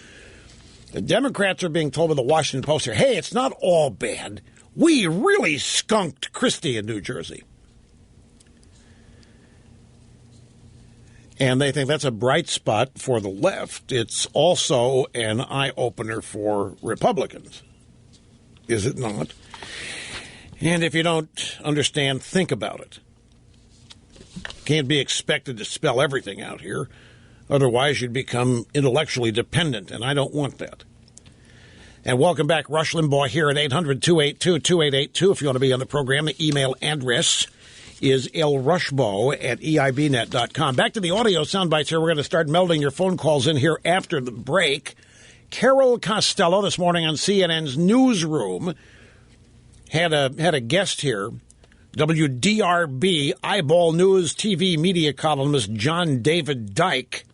the Democrats are being told by the Washington Post here, hey, it's not all bad. We really skunked Christie in New Jersey. And they think that's a bright spot for the left. It's also an eye-opener for Republicans. Is it not? And if you don't understand, think about it. Can't be expected to spell everything out here. Otherwise, you'd become intellectually dependent, and I don't want that. And welcome back, Rush Limbaugh here at 800-282-2882. If you want to be on the program, the email address is lrushbo@eibnet.com. Back to the audio sound bites here. We're going to start melding your phone calls in here after the break. Carol Costello this morning on CNN's Newsroom had a guest here, WDRB Eyeball News TV media columnist John David Dyke.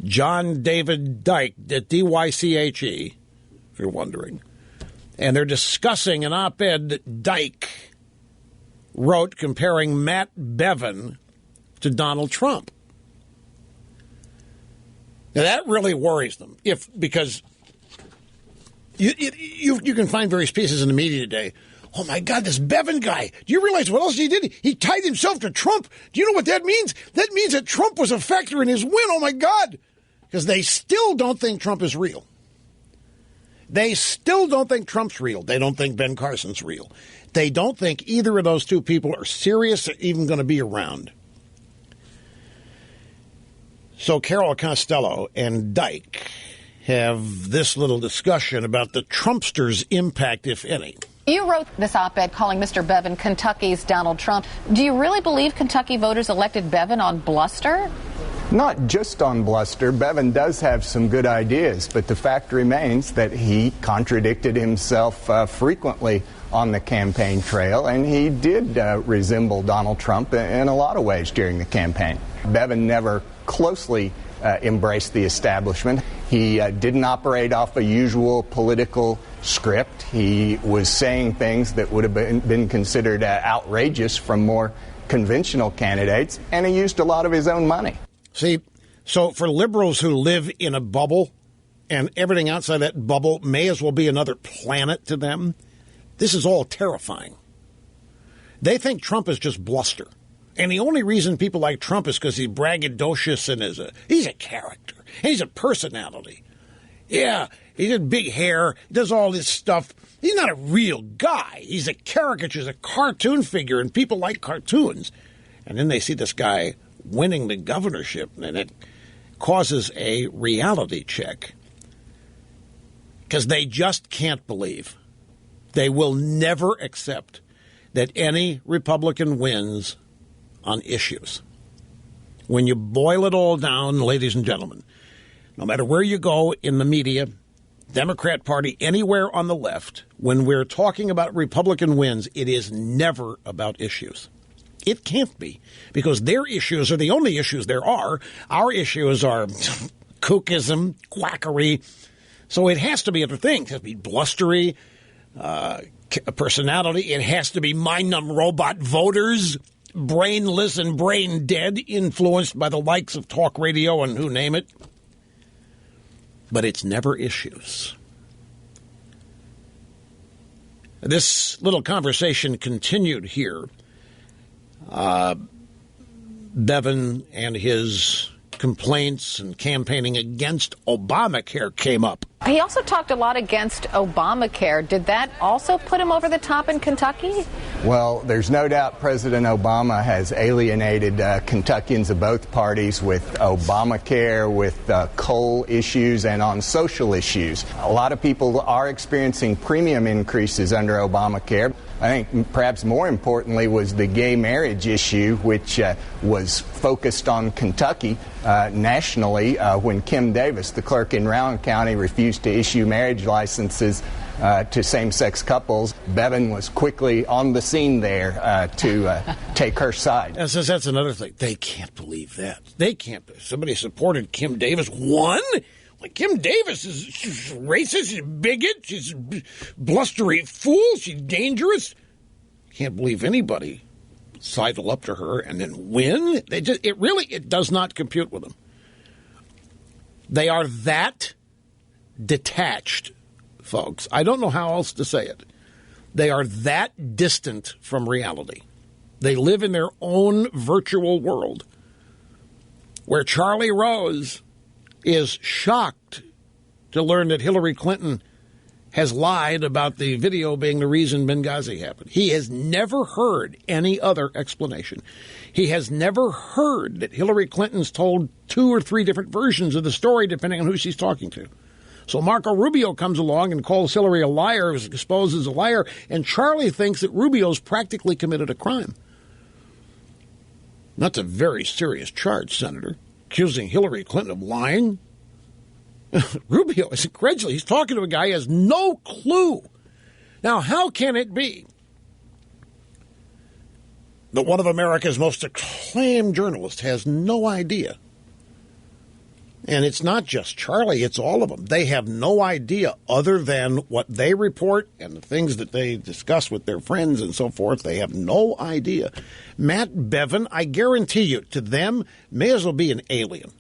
John David Dyke, D-Y-C-H-E, if you're wondering. And they're discussing an op-ed that Dyke wrote comparing Matt Bevin to Donald Trump. Now, that really worries them, because you can find various pieces in the media today. Oh, my God, this Bevin guy. Do you realize what else he did? He tied himself to Trump. Do you know what that means? That means that Trump was a factor in his win. Oh, my God. Because they still don't think Trump is real. They still don't think Trump's real. They don't think Ben Carson's real. They don't think either of those two people are serious or even going to be around. So Carol Costello and Dyke have this little discussion about the Trumpsters' impact, if any. You wrote this op-ed calling Mr. Bevin Kentucky's Donald Trump. Do you really believe Kentucky voters elected Bevin on bluster? Not just on bluster. Bevin does have some good ideas, but the fact remains that he contradicted himself frequently on the campaign trail, and he did resemble Donald Trump in a lot of ways during the campaign. Bevin never closely embraced the establishment. He didn't operate off a usual political script. He was saying things that would have been considered outrageous from more conventional candidates, and he used a lot of his own money. See, so for liberals who live in a bubble, and everything outside that bubble may as well be another planet to them, this is all terrifying. They think Trump is just bluster. And the only reason people like Trump is because he's braggadocious and he's a character. And he's a personality. Yeah, he has big hair, he does all this stuff. He's not a real guy. He's a caricature, he's a cartoon figure, and people like cartoons. And then they see this guy winning the governorship, and it causes a reality check. Because they just can't believe. They will never accept that any Republican wins on issues. When you boil it all down, ladies and gentlemen, no matter where you go in the media, Democrat Party, anywhere on the left, when we're talking about Republican wins, it is never about issues. It can't be, because their issues are the only issues there are. Our issues are kookism, quackery. So it has to be other things. It has to be blustery, personality. It has to be mind-numb robot voters, brainless and brain-dead, influenced by the likes of talk radio and who name it. But it's never issues. This little conversation continued here. Bevin and his complaints and campaigning against Obamacare came up. He also talked a lot against Obamacare. Did that also put him over the top in Kentucky? Well, there's no doubt President Obama has alienated Kentuckians of both parties with Obamacare, with coal issues, and on social issues. A lot of people are experiencing premium increases under Obamacare. I think perhaps more importantly was the gay marriage issue, which was focused on Kentucky nationally when Kim Davis, the clerk in Rowan County, refused to issue marriage licenses to same-sex couples. Bevin was quickly on the scene there to take her side. That's another thing. They can't believe that. They can't. Somebody supported Kim Davis. Won? Like, Kim Davis is she's racist, she's a bigot, she's a blustery fool, she's dangerous. Can't believe anybody sidle up to her and then win. It does not compute with them. They are that detached, folks. I don't know how else to say it. They are that distant from reality. They live in their own virtual world where Charlie Rose is shocked to learn that Hillary Clinton has lied about the video being the reason Benghazi happened. He has never heard any other explanation. He has never heard that Hillary Clinton's told 2 or 3 different versions of the story, depending on who she's talking to. So Marco Rubio comes along and calls Hillary a liar, is exposed as a liar, and Charlie thinks that Rubio's practically committed a crime. That's a very serious charge, Senator. Accusing Hillary Clinton of lying? Rubio is incredulous. He's talking to a guy who has no clue. Now, how can it be that one of America's most acclaimed journalists has no idea? And it's not just Charlie, it's all of them. They have no idea other than what they report and the things that they discuss with their friends and so forth. They have no idea. Matt Bevin, I guarantee you, to them, may as well be an alien.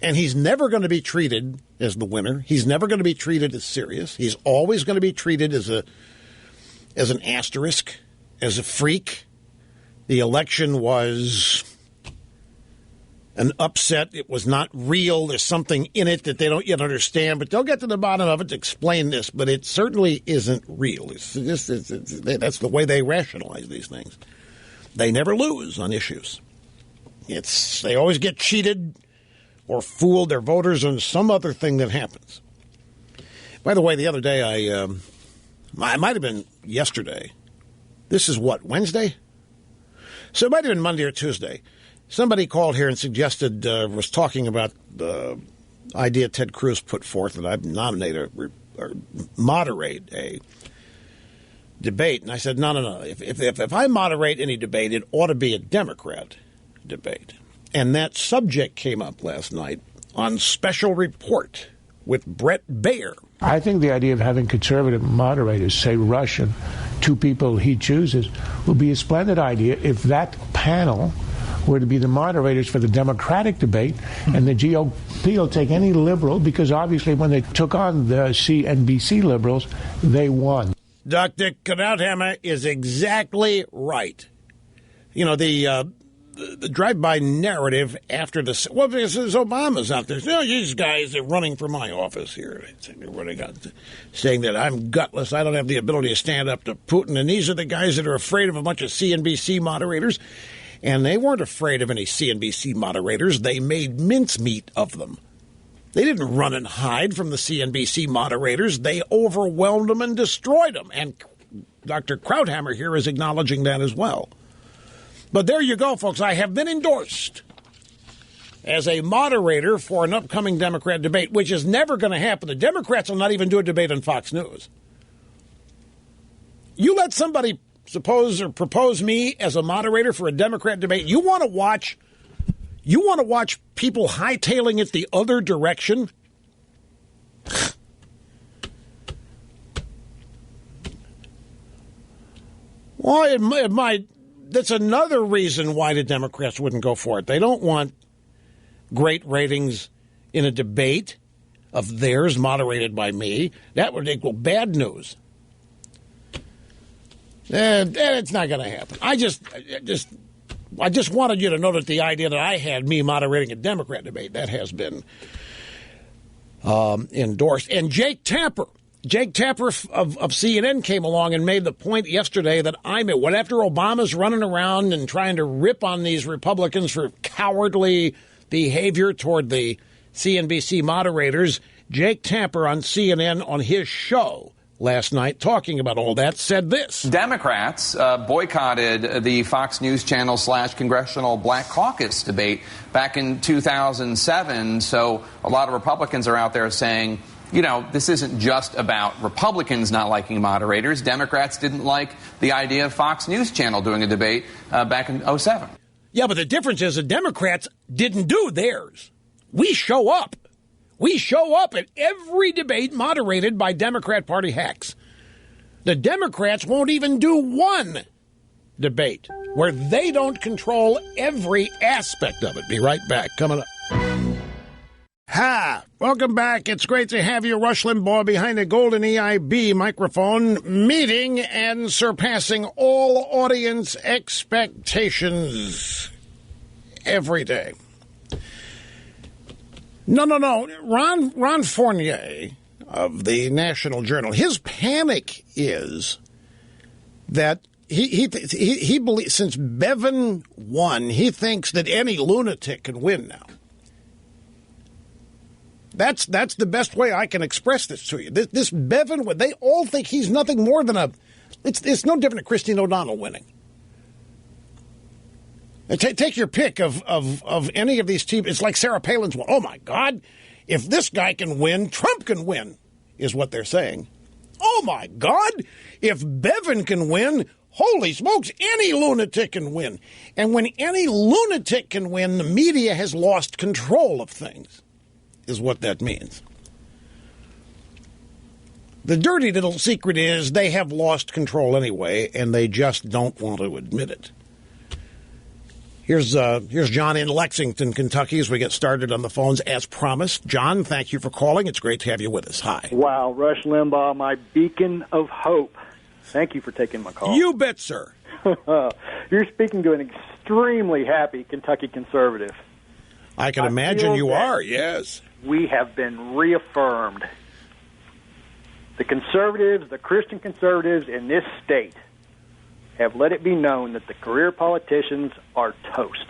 And he's never going to be treated as the winner. He's never going to be treated as serious. He's always going to be treated as an asterisk, as a freak. The election was an upset. It was not real. There's something in it that they don't yet understand, but they'll get to the bottom of it to explain this. But it certainly isn't real. That's the way they rationalize these things. They never lose on issues. They always get cheated or fooled their voters on some other thing that happens. By the way, the other day, I might have been yesterday. This is what, Wednesday? So it might have been Monday or Tuesday. Somebody called here and suggested, was talking about the idea Ted Cruz put forth that I nominate or moderate a debate. And I said, no. If I moderate any debate, it ought to be a Democrat debate. And that subject came up last night on Special Report with Brett Baer. I think the idea of having conservative moderators, say Rush and two people he chooses, would be a splendid idea if that panel were to be the moderators for the Democratic debate, and the GOP will take any liberal, because obviously when they took on the CNBC liberals, they won. Dr. Krauthammer is exactly right. You know, the drive-by narrative after the... Well, this is Obama's out there. Oh, these guys are running for my office here. Saying that I'm gutless. I don't have the ability to stand up to Putin. And these are the guys that are afraid of a bunch of CNBC moderators. And they weren't afraid of any CNBC moderators. They made mincemeat of them. They didn't run and hide from the CNBC moderators. They overwhelmed them and destroyed them. And Dr. Krauthammer here is acknowledging that as well. But there you go, folks. I have been endorsed as a moderator for an upcoming Democrat debate, which is never going to happen. The Democrats will not even do a debate on Fox News. You let somebody suppose or propose me as a moderator for a Democrat debate. You want to watch people hightailing it the other direction? Well, it might. That's another reason why the Democrats wouldn't go for it. They don't want great ratings in a debate of theirs moderated by me. That would equal bad news. And it's not going to happen. I just wanted you to know that the idea that I had me moderating a Democrat debate, that has been endorsed. And Jake Tapper of CNN came along and made the point yesterday that after Obama's running around and trying to rip on these Republicans for cowardly behavior toward the CNBC moderators, Jake Tapper on CNN on his show last night, talking about all that, said this. Democrats boycotted the Fox News Channel / Congressional Black Caucus debate back in 2007. So a lot of Republicans are out there saying, you know, this isn't just about Republicans not liking moderators. Democrats didn't like the idea of Fox News Channel doing a debate back in 2007. Yeah, but the difference is the Democrats didn't do theirs. We show up. We show up at every debate moderated by Democrat Party hacks. The Democrats won't even do one debate where they don't control every aspect of it. Be right back. Coming up. Ha! Welcome back. It's great to have you, Rush Limbaugh, behind the golden EIB microphone, meeting and surpassing all audience expectations every day. No. Ron Fournier of the National Journal, his panic is that he believes since Bevin won, he thinks that any lunatic can win now. That's the best way I can express this to you. This Bevin, they all think he's nothing more than it's no different than Christine O'Donnell winning. Take your pick of any of these teams. It's like Sarah Palin's one. Oh, my God. If this guy can win, Trump can win, is what they're saying. Oh, my God. If Bevin can win, holy smokes, any lunatic can win. And when any lunatic can win, the media has lost control of things, is what that means. The dirty little secret is they have lost control anyway, and they just don't want to admit it. Here's John in Lexington, Kentucky, as we get started on the phones as promised. John, thank you for calling. It's great to have you with us. Hi. Wow, Rush Limbaugh, my beacon of hope. Thank you for taking my call. You bet, sir. You're speaking to an extremely happy Kentucky conservative. I can imagine you are, yes. We have been reaffirmed. The conservatives, the Christian conservatives in this state, have let it be known that the career politicians are toast.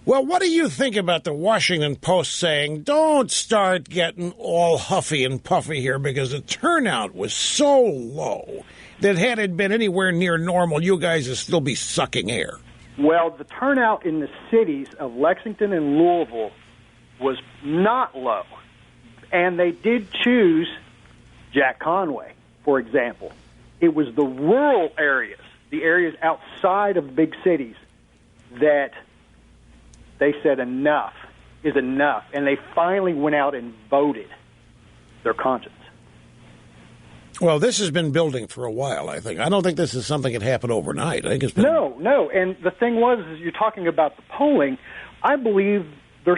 Well, what do you think about the Washington Post saying, don't start getting all huffy and puffy here because the turnout was so low that had it been anywhere near normal, you guys would still be sucking air? Well, the turnout in the cities of Lexington and Louisville was not low. And they did choose Jack Conway, for example. It was the rural areas, the areas outside of big cities, that they said enough is enough. And they finally went out and voted their conscience. Well, this has been building for a while, I think. I don't think this is something that happened overnight. I think it's been... No. And the thing is you're talking about the polling. I believe they're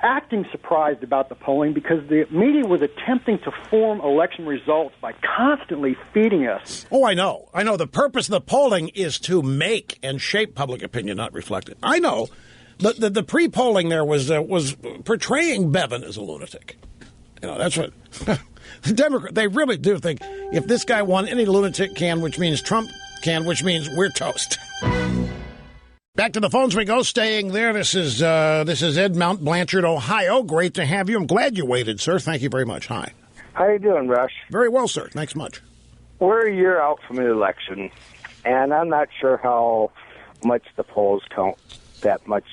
acting surprised about the polling because the media was attempting to form election results by constantly feeding us. Oh, I know. The purpose of the polling is to make and shape public opinion, not reflect it. I know. The pre-polling there was portraying Bevin as a lunatic. That's what... The Democrats, they really do think if this guy won, any lunatic can, which means Trump can, which means we're toast. Back to the phones we go, staying there. This is Ed, Mount Blanchard, Ohio. Great to have you. I'm glad you waited, sir. Thank you very much. Hi. How you doing, Rush? Very well, sir. Thanks much. We're a year out from the election, and I'm not sure how much the polls count that much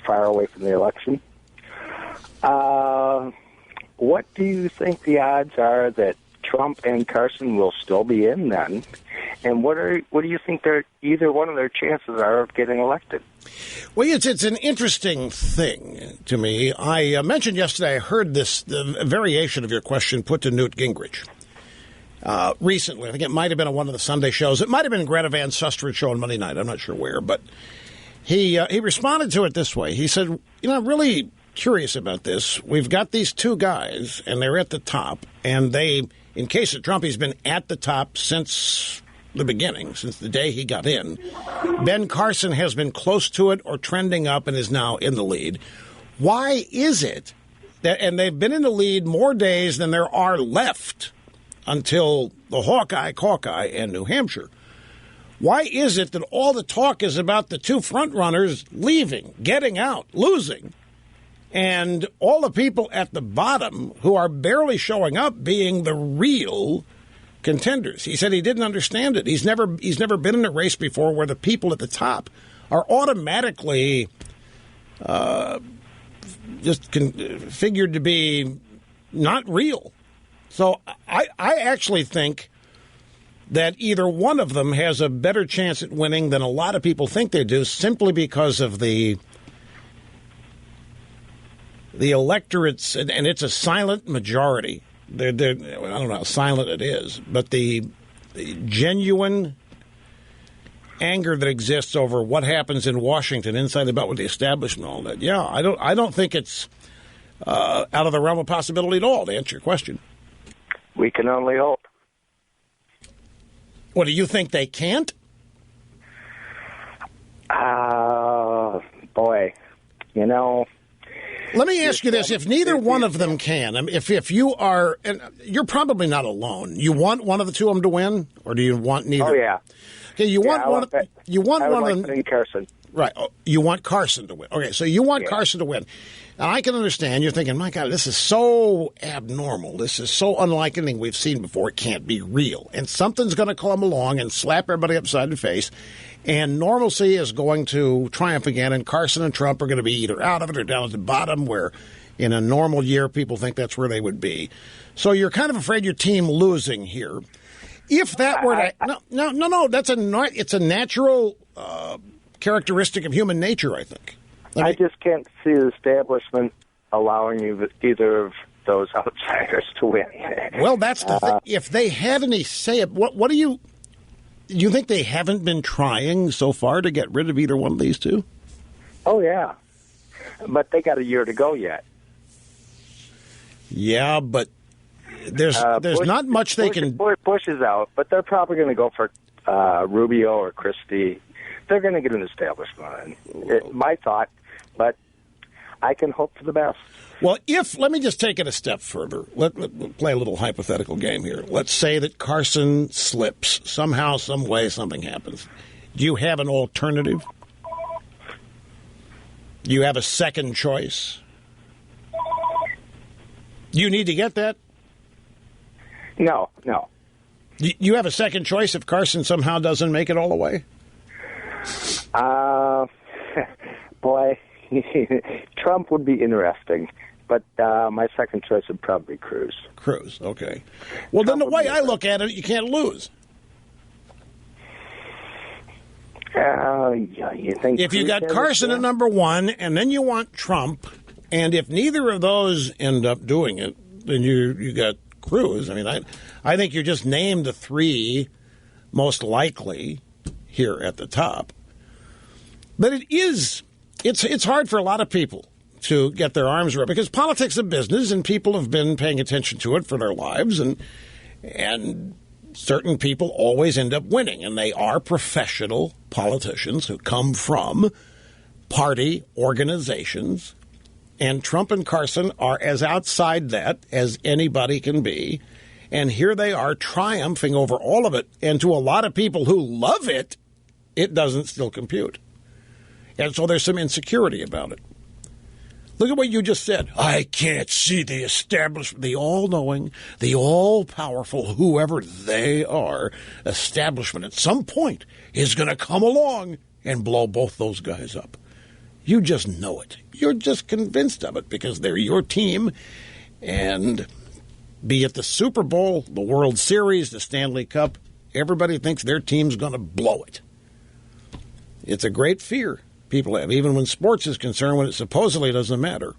far away from the election. What do you think the odds are that Trump and Carson will still be in then? And what do you think either one of their chances are of getting elected? Well, it's an interesting thing to me. I mentioned yesterday I heard the variation of your question put to Newt Gingrich recently. I think it might have been on one of the Sunday shows. It might have been Greta Van Susteren show on Monday night. I'm not sure where, but he responded to it this way. He said, I'm really curious about this. We've got these two guys, and they're at the top, and they, in case of Trump, he's been at the top since the beginning, since the day he got in. Ben Carson has been close to it or trending up and is now in the lead. Why is it that, and they've been in the lead more days than there are left until the Hawkeye in New Hampshire. Why is it that all the talk is about the two front runners leaving, getting out, losing, and all the people at the bottom who are barely showing up being the real contenders? He said he didn't understand it. He's never been in a race before where the people at the top are automatically figured to be not real. So I actually think that either one of them has a better chance at winning than a lot of people think they do, simply because of the electorates, and it's a silent majority. I don't know how silent it is, but the genuine anger that exists over what happens in Washington, inside about with the establishment, all that. Yeah, I don't think it's out of the realm of possibility at all, to answer your question. We can only hope. What, do you think they can't? Boy, Let me ask you this. If neither one of them can, if you are, and you're probably not alone, you want one of the two of them to win, or do you want neither? Oh, yeah. Okay, you want one of them. Carson. Right. Oh, you want Carson to win. Okay, so you want Carson to win. And I can understand. You're thinking, my God, this is so abnormal. This is so unlike anything we've seen before. It can't be real. And something's going to come along and slap everybody upside the face. And normalcy is going to triumph again. And Carson and Trump are going to be either out of it or down at the bottom, where in a normal year people think that's where they would be. So you're kind of afraid your team losing here. If that were to... No. It's a natural characteristic of human nature, I think. I just can't see the establishment allowing either of those outsiders to win. Well, that's the thing. If they had any say, what do you think they haven't been trying so far to get rid of either one of these two? Oh, yeah. But they got a year to go yet. Yeah, but there's not much they can... Bush is out, but they're probably going to go for Rubio or Christie. They're going to get an establishment. My thought, but I can hope for the best. Well, let me just take it a step further. Let's play a little hypothetical game here. Let's say that Carson slips. Somehow, some way, something happens. Do you have an alternative? You have a second choice. You need to get that? No. You have a second choice if Carson somehow doesn't make it all the way? Boy, Trump would be interesting. But my second choice would probably be Cruz. Cruz, okay. Well, then the way I look at it, you can't lose. You think if you got Carson at number one, and then you want Trump, and if neither of those end up doing it, then you got Cruz. I mean, I think you just named the three most likely here at the top. But it's hard for a lot of people to get their arms around, because politics is a business, and people have been paying attention to it for their lives, and certain people always end up winning, and they are professional politicians who come from party organizations, and Trump and Carson are as outside that as anybody can be, and here they are triumphing over all of it, and to a lot of people who love it, it doesn't still compute. And so there's some insecurity about it. Look at what you just said. I can't see the establishment, the all-knowing, the all-powerful, whoever they are, establishment at some point is going to come along and blow both those guys up. You just know it. You're just convinced of it because they're your team. And be it the Super Bowl, the World Series, the Stanley Cup, everybody thinks their team's going to blow it. It's a great fear people have, even when sports is concerned, when it supposedly doesn't matter.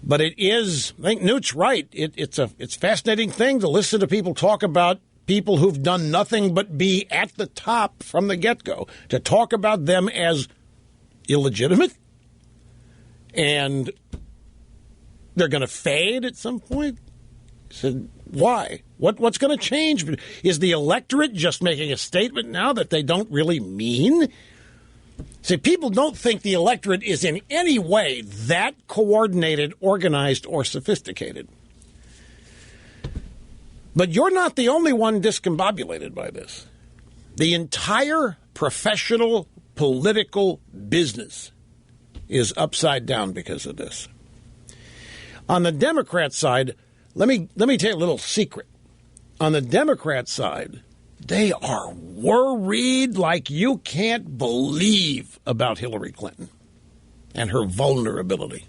But it is, I think Newt's right. It's a fascinating thing to listen to people talk about people who've done nothing but be at the top from the get-go, to talk about them as illegitimate and they're going to fade at some point. So why? What's going to change? Is the electorate just making a statement now that they don't really mean? See, people don't think the electorate is in any way that coordinated, organized, or sophisticated. But you're not the only one discombobulated by this. The entire professional political business is upside down because of this. On the Democrat side, let me tell you a little secret. On the Democrat side, they are worried like you can't believe about Hillary Clinton and her vulnerability.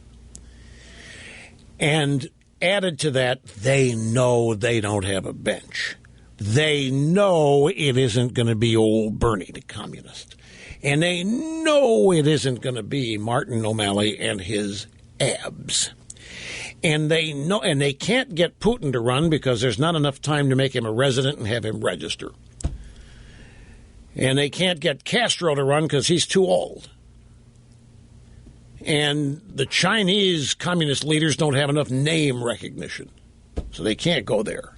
And added to that, they know they don't have a bench. They know it isn't going to be old Bernie, the communist. And they know it isn't going to be Martin O'Malley and his abs. And they know, and they can't get Putin to run because there's not enough time to make him a resident and have him register. And they can't get Castro to run because he's too old. And the Chinese communist leaders don't have enough name recognition, so they can't go there.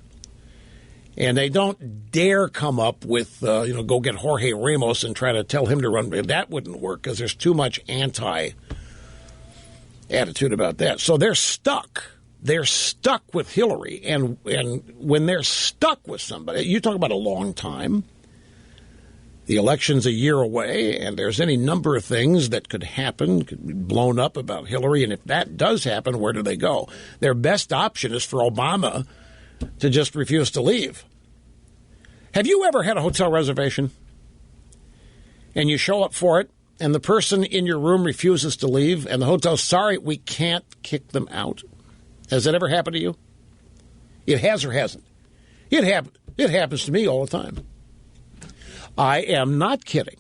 And they don't dare come up with, go get Jorge Ramos and try to tell him to run. That wouldn't work because there's too much anti-attitude about that. So they're stuck. They're stuck with Hillary. And when they're stuck with somebody, you talk about a long time. The election's a year away, and there's any number of things that could happen, could be blown up about Hillary. And if that does happen, where do they go? Their best option is for Obama to just refuse to leave. Have you ever had a hotel reservation and you show up for it and the person in your room refuses to leave and the hotel's sorry, we can't kick them out? Has that ever happened to you? It has or hasn't? It happens to me all the time. I am not kidding.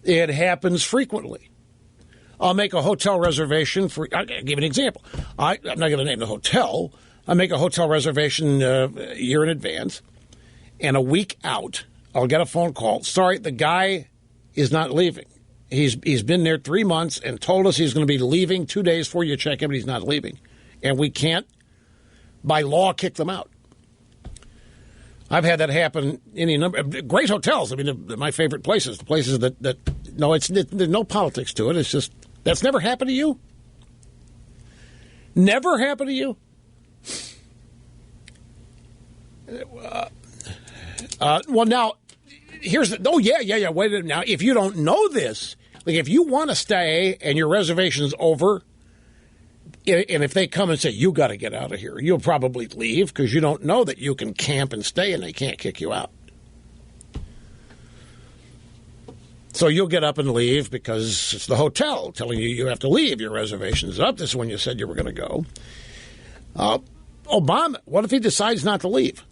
It happens frequently. I'll make a hotel reservation for, I'll give you an example. I'm not going to name the hotel. I make a hotel reservation a year in advance, and a week out, I'll get a phone call. Sorry, the guy is not leaving. He's been there 3 months and told us he's going to be leaving 2 days before you check him, but he's not leaving. And we can't, by law, kick them out. I've had that happen any number of great hotels. I mean, they're my favorite places, the places that there's no politics to it. It's just, that's never happened to you? Never happened to you? Well, now, here's the, wait a minute. Now, if you don't know this, Like, if you want to stay and your reservation's over, and if they come and say, you got to get out of here, you'll probably leave because you don't know that you can camp and stay and they can't kick you out. So you'll get up and leave because it's the hotel telling you you have to leave. Your reservation's up. This is when you said you were going to go. Obama, what if he decides not to leave?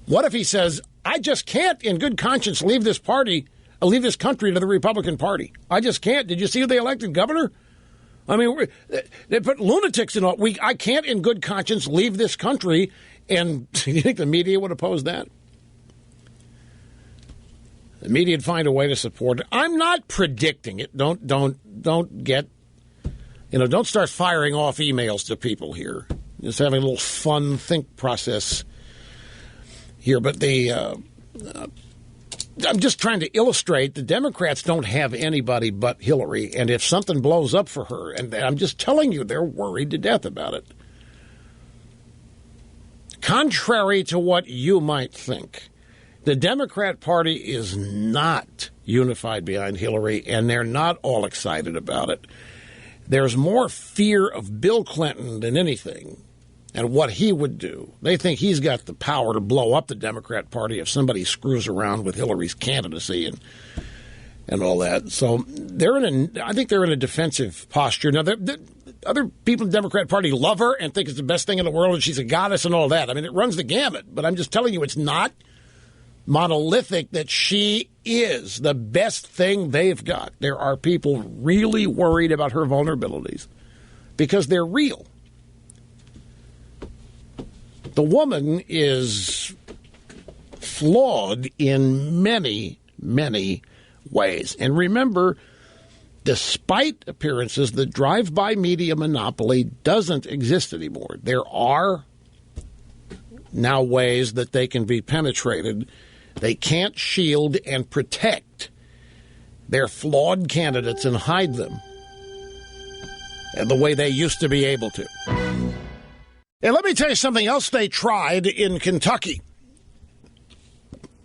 What if he says, I just can't in good conscience leave this country to the Republican Party? I just can't. Did you see who they elected governor? I mean, they put lunatics in all. I can't in good conscience leave this country. And you think the media would oppose that? The media would find a way to support it. I'm not predicting it. Don't start firing off emails to people here. Just having a little fun think process here. But I'm just trying to illustrate the Democrats don't have anybody but Hillary. And if something blows up for her, and I'm just telling you, they're worried to death about it. Contrary to what you might think, the Democrat Party is not unified behind Hillary, and they're not all excited about it. There's more fear of Bill Clinton than anything and what he would do. They think he's got the power to blow up the Democrat Party if somebody screws around with Hillary's candidacy and all that. So I think they're in a defensive posture. Now, other people in the Democrat Party love her and think it's the best thing in the world and she's a goddess and all that. I mean, it runs the gamut. But I'm just telling you, it's not monolithic that she is the best thing they've got. There are people really worried about her vulnerabilities because they're real. The woman is flawed in many, many ways. And remember, despite appearances, the drive-by media monopoly doesn't exist anymore. There are now ways that they can be penetrated. They can't shield and protect their flawed candidates and hide them the way they used to be able to. And let me tell you something else they tried in Kentucky.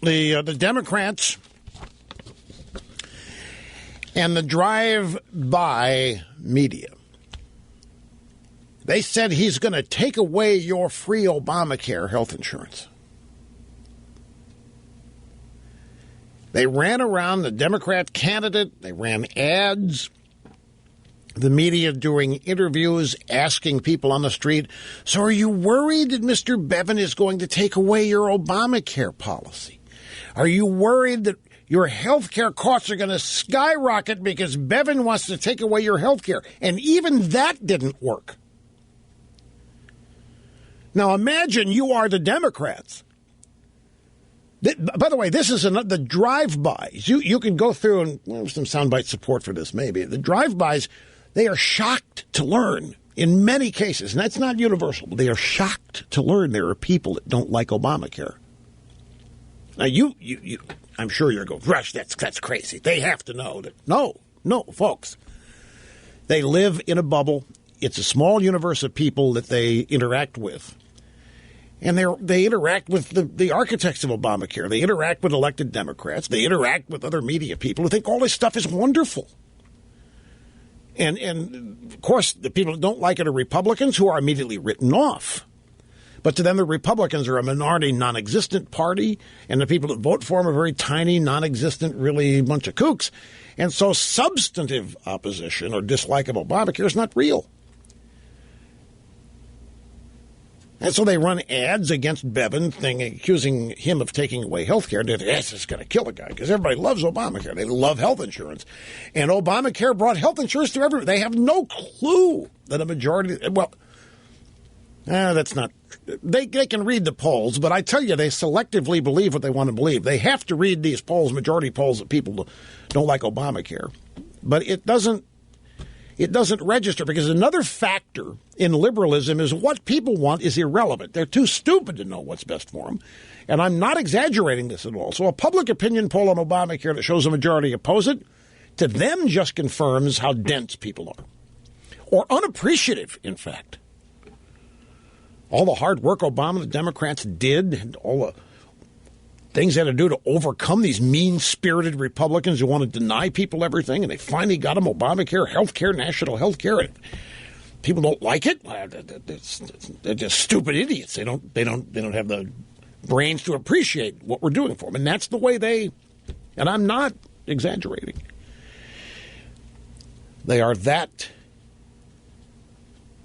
The Democrats and the drive-by media. They said he's going to take away your free Obamacare health insurance. They ran around the Democrat candidate. They ran ads. The media doing interviews, asking people on the street, so are you worried that Mr. Bevin is going to take away your Obamacare policy? Are you worried that your health care costs are going to skyrocket because Bevin wants to take away your health care? And even that didn't work. Now imagine you are the Democrats. By the way, this is the drive-bys. You can go through and some soundbite support for this maybe. The drive-bys, they are shocked to learn in many cases, and that's not universal, but they are shocked to learn there are people that don't like Obamacare. Now, I'm sure you're going, Rush, that's crazy. They have to know that. No, folks. They live in a bubble. It's a small universe of people that they interact with. And they interact with the architects of Obamacare. They interact with elected Democrats. They interact with other media people who think all this stuff is wonderful. And of course, the people that don't like it are Republicans who are immediately written off. But to them, the Republicans are a minority, non-existent party, and the people that vote for them are very tiny, non-existent, really bunch of kooks. And so substantive opposition or dislike of Obamacare is not real. And so they run ads against Bevin, accusing him of taking away health care. And they think, this is going to kill the guy because everybody loves Obamacare. They love health insurance. And Obamacare brought health insurance to everyone. They have no clue that a majority, that's not, they can read the polls, but I tell you, they selectively believe what they want to believe. They have to read these polls, majority polls, that people don't like Obamacare. But it doesn't register because another factor in liberalism is what people want is irrelevant. They're too stupid to know what's best for them. And I'm not exaggerating this at all. So a public opinion poll on Obamacare that shows a majority oppose it, to them just confirms how dense people are. Or unappreciative, in fact. All the hard work Obama and the Democrats did, and all things they had to do to overcome these mean-spirited Republicans who want to deny people everything, and they finally got them Obamacare, health care, national health care. And people don't like it. They're just stupid idiots. They don't have the brains to appreciate what we're doing for them. And that's the way they, and I'm not exaggerating, they are that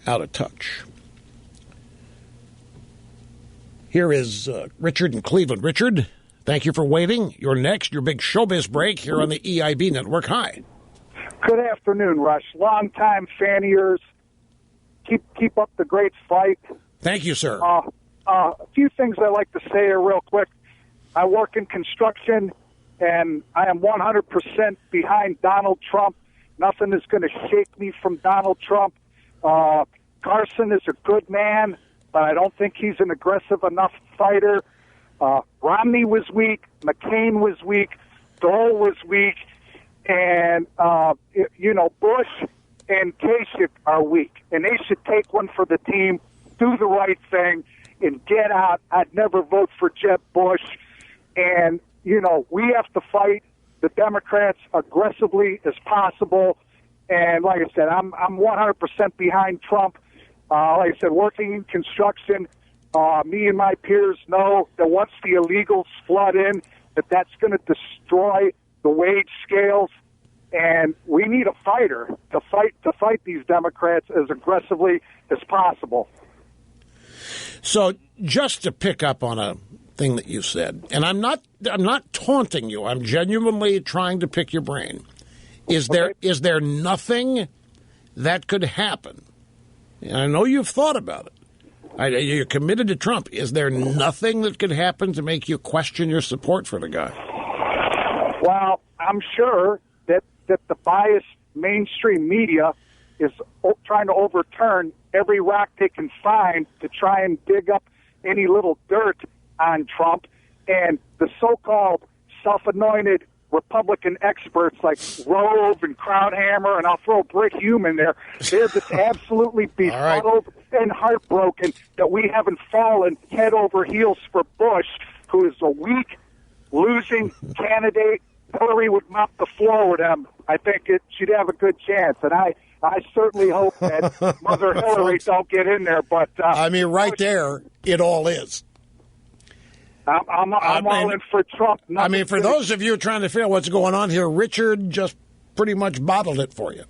out of touch. Here is Richard in Cleveland. Richard, thank you for waiting. You're next, your big showbiz break here on the EIB Network. Hi. Good afternoon, Rush. Long-time fan of yours. Keep up the great fight. Thank you, sir. A few things I'd like to say here real quick. I work in construction, and I am 100% behind Donald Trump. Nothing is going to shake me from Donald Trump. Carson is a good man, but I don't think he's an aggressive enough fighter. Romney was weak. McCain was weak. Dole was weak. And, Bush and Kasich are weak. And they should take one for the team, do the right thing, and get out. I'd never vote for Jeb Bush. And, we have to fight the Democrats aggressively as possible. And like I said, I'm 100% behind Trump. Like I said, working in construction, me and my peers know that once the illegals flood in, that's going to destroy the wage scales. And we need a fighter to fight these Democrats as aggressively as possible. So just to pick up on a thing that you said, and I'm not taunting you. I'm genuinely trying to pick your brain. Is there nothing that could happen? And I know you've thought about it. You're committed to Trump. Is there nothing that could happen to make you question your support for the guy? Well, I'm sure that the biased mainstream media is trying to overturn every rock they can find to try and dig up any little dirt on Trump. And the so-called self-anointed Republican experts like Rove and Crownhammer, and I'll throw Brick Hume in there, they're just absolutely befuddled and heartbroken that we haven't fallen head over heels for Bush, who is a weak, losing candidate. Hillary would mop the floor with him. I think she'd have a good chance, and I certainly hope that Mother Hillary don't get in there. But right there, it all is. I'm all in for Trump. For those of you trying to figure out what's going on here, Richard just pretty much bottled it for you.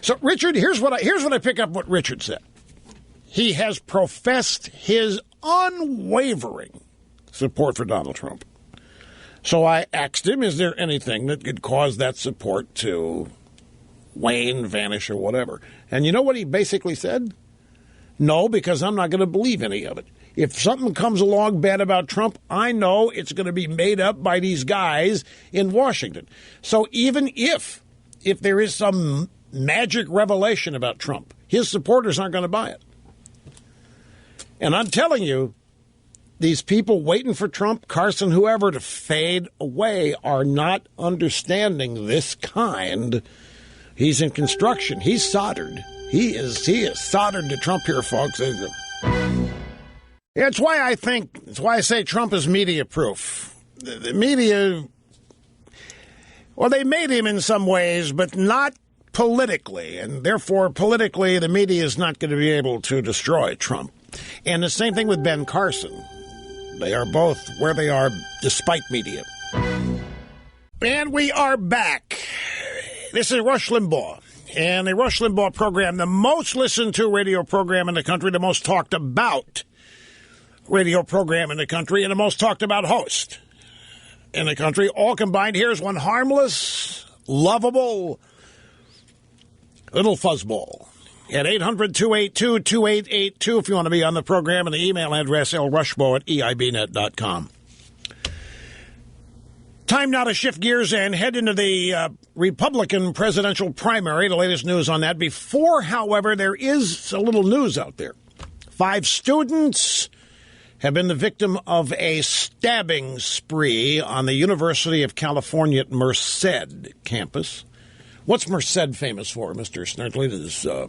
So. Richard, here's what I pick up what Richard said. He has professed his unwavering support for Donald Trump. So I asked him, is there anything that could cause that support to wane, vanish, or whatever? And you know what he basically said? No, because I'm not going to believe any of it. If something comes along bad about Trump, I know it's going to be made up by these guys in Washington. So even if there is some magic revelation about Trump, his supporters aren't going to buy it. And I'm telling you, these people waiting for Trump, Carson, whoever, to fade away are not understanding this kind. He's in construction. He's soldered. He is soldered to Trump here, folks. That's why I say Trump is media proof. The media, well, they made him in some ways, but not politically. And therefore, politically, the media is not going to be able to destroy Trump. And the same thing with Ben Carson. They are both where they are despite media. And we are back. This is Rush Limbaugh. And the Rush Limbaugh program, the most listened to radio program in the country, the most talked about radio program in the country, and the most talked about host in the country, all combined. Here's one harmless, lovable little fuzzball at 800-282-2882 if you want to be on the program, and the email address lrushbo@eibnet.com. Time now to shift gears and head into the Republican presidential primary, the latest news on that. Before, however, there is a little news out there. 5 students have been the victim of a stabbing spree on the University of California at Merced campus. What's Merced famous for, Mr. Snerdley? This is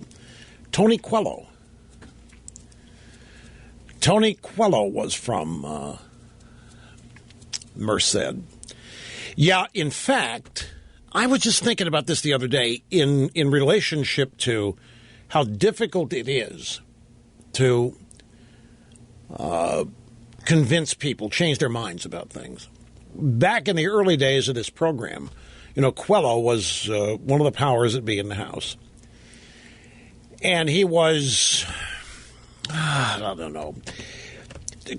Tony Coelho. Tony Coelho was from Merced. Yeah, in fact, I was just thinking about this the other day in relationship to how difficult it is to convince people, change their minds about things. Back in the early days of this program, Quello was one of the powers that be in the House. And he was, I don't know.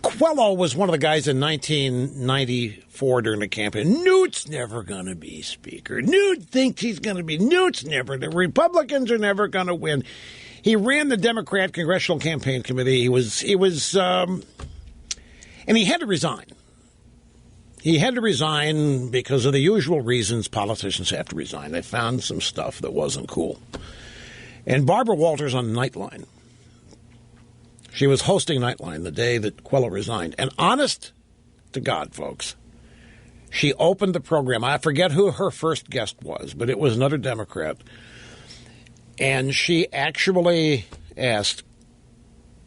Quello was one of the guys in 1994 during the campaign. Newt's never going to be Speaker. Newt thinks he's going to be. Newt's never. The Republicans are never going to win. He ran the Democrat Congressional Campaign Committee. He was, and he had to resign. He had to resign because of the usual reasons politicians have to resign. They found some stuff that wasn't cool. And Barbara Walters on Nightline, she was hosting Nightline the day that Quello resigned. And honest to God, folks, she opened the program. I forget who her first guest was, but it was another Democrat. And she actually asked,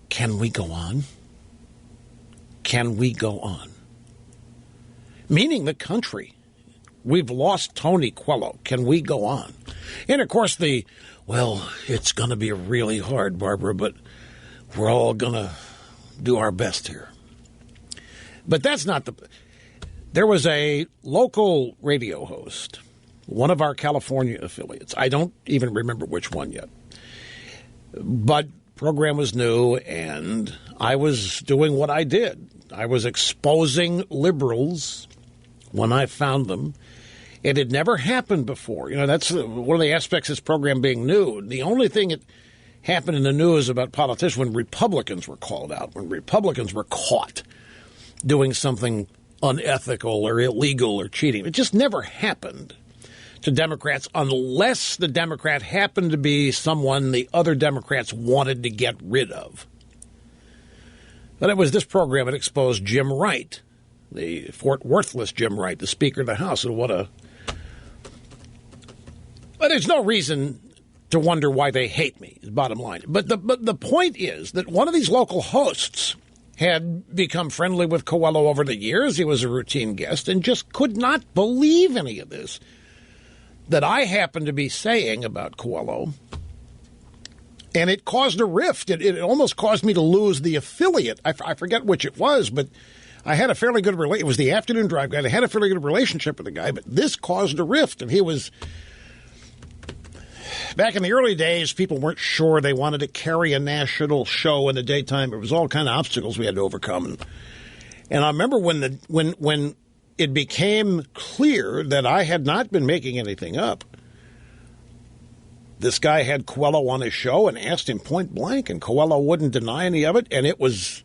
can we go on? Can we go on? Meaning the country. We've lost Tony Quello. Can we go on? And, of course, it's going to be really hard, Barbara, but we're all going to do our best here. But that's not There was a local radio host, one of our California affiliates. I don't even remember which one yet. But program was new, and I was doing what I did. I was exposing liberals when I found them. It had never happened before. That's one of the aspects of this program being new. The only thing that happened in the news about politicians when Republicans were called out, when Republicans were caught doing something unethical or illegal or cheating. It just never happened to Democrats unless the Democrat happened to be someone the other Democrats wanted to get rid of. But it was this program that exposed Jim Wright, the Fort Worthless Jim Wright, the Speaker of the House. And but there's no reason to wonder why they hate me, is bottom line. But the point is that one of these local hosts had become friendly with Coelho over the years. He was a routine guest and just could not believe any of this that I happened to be saying about Coelho. And it caused a rift. It almost caused me to lose the affiliate. I forget which it was, but I had a fairly good relationship. It was the afternoon drive guy. I had a fairly good relationship with the guy, but this caused a rift. And he was... Back in the early days, people weren't sure they wanted to carry a national show in the daytime. It was all kind of obstacles we had to overcome. And I remember when it became clear that I had not been making anything up. This guy had Coelho on his show and asked him point blank, and Coelho wouldn't deny any of it. And it was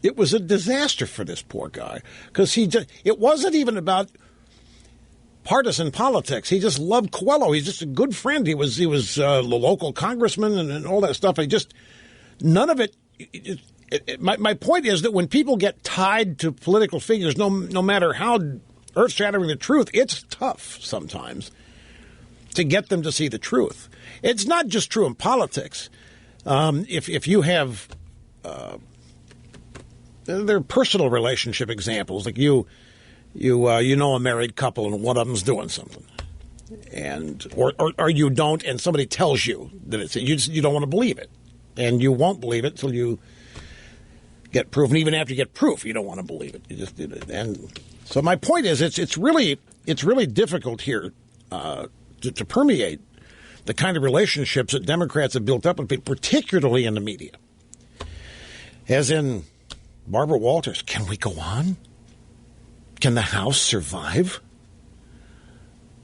a disaster for this poor guy because it wasn't even about partisan politics. He just loved Coelho. He's just a good friend. He was the local congressman and all that stuff. None of it. My point is that when people get tied to political figures, no matter how earth-shattering the truth, it's tough sometimes to get them to see the truth. It's not just true in politics. If you have there are personal relationship examples, like you know a married couple and one of them's doing something, and or you don't, and somebody tells you that you don't want to believe it, and you won't believe it till you get proof, and even after you get proof, you don't want to believe it. You just did it, and so my point is, it's really difficult here to permeate the kind of relationships that Democrats have built up with people, particularly in the media, as in Barbara Walters. Can we go on? Can the House survive?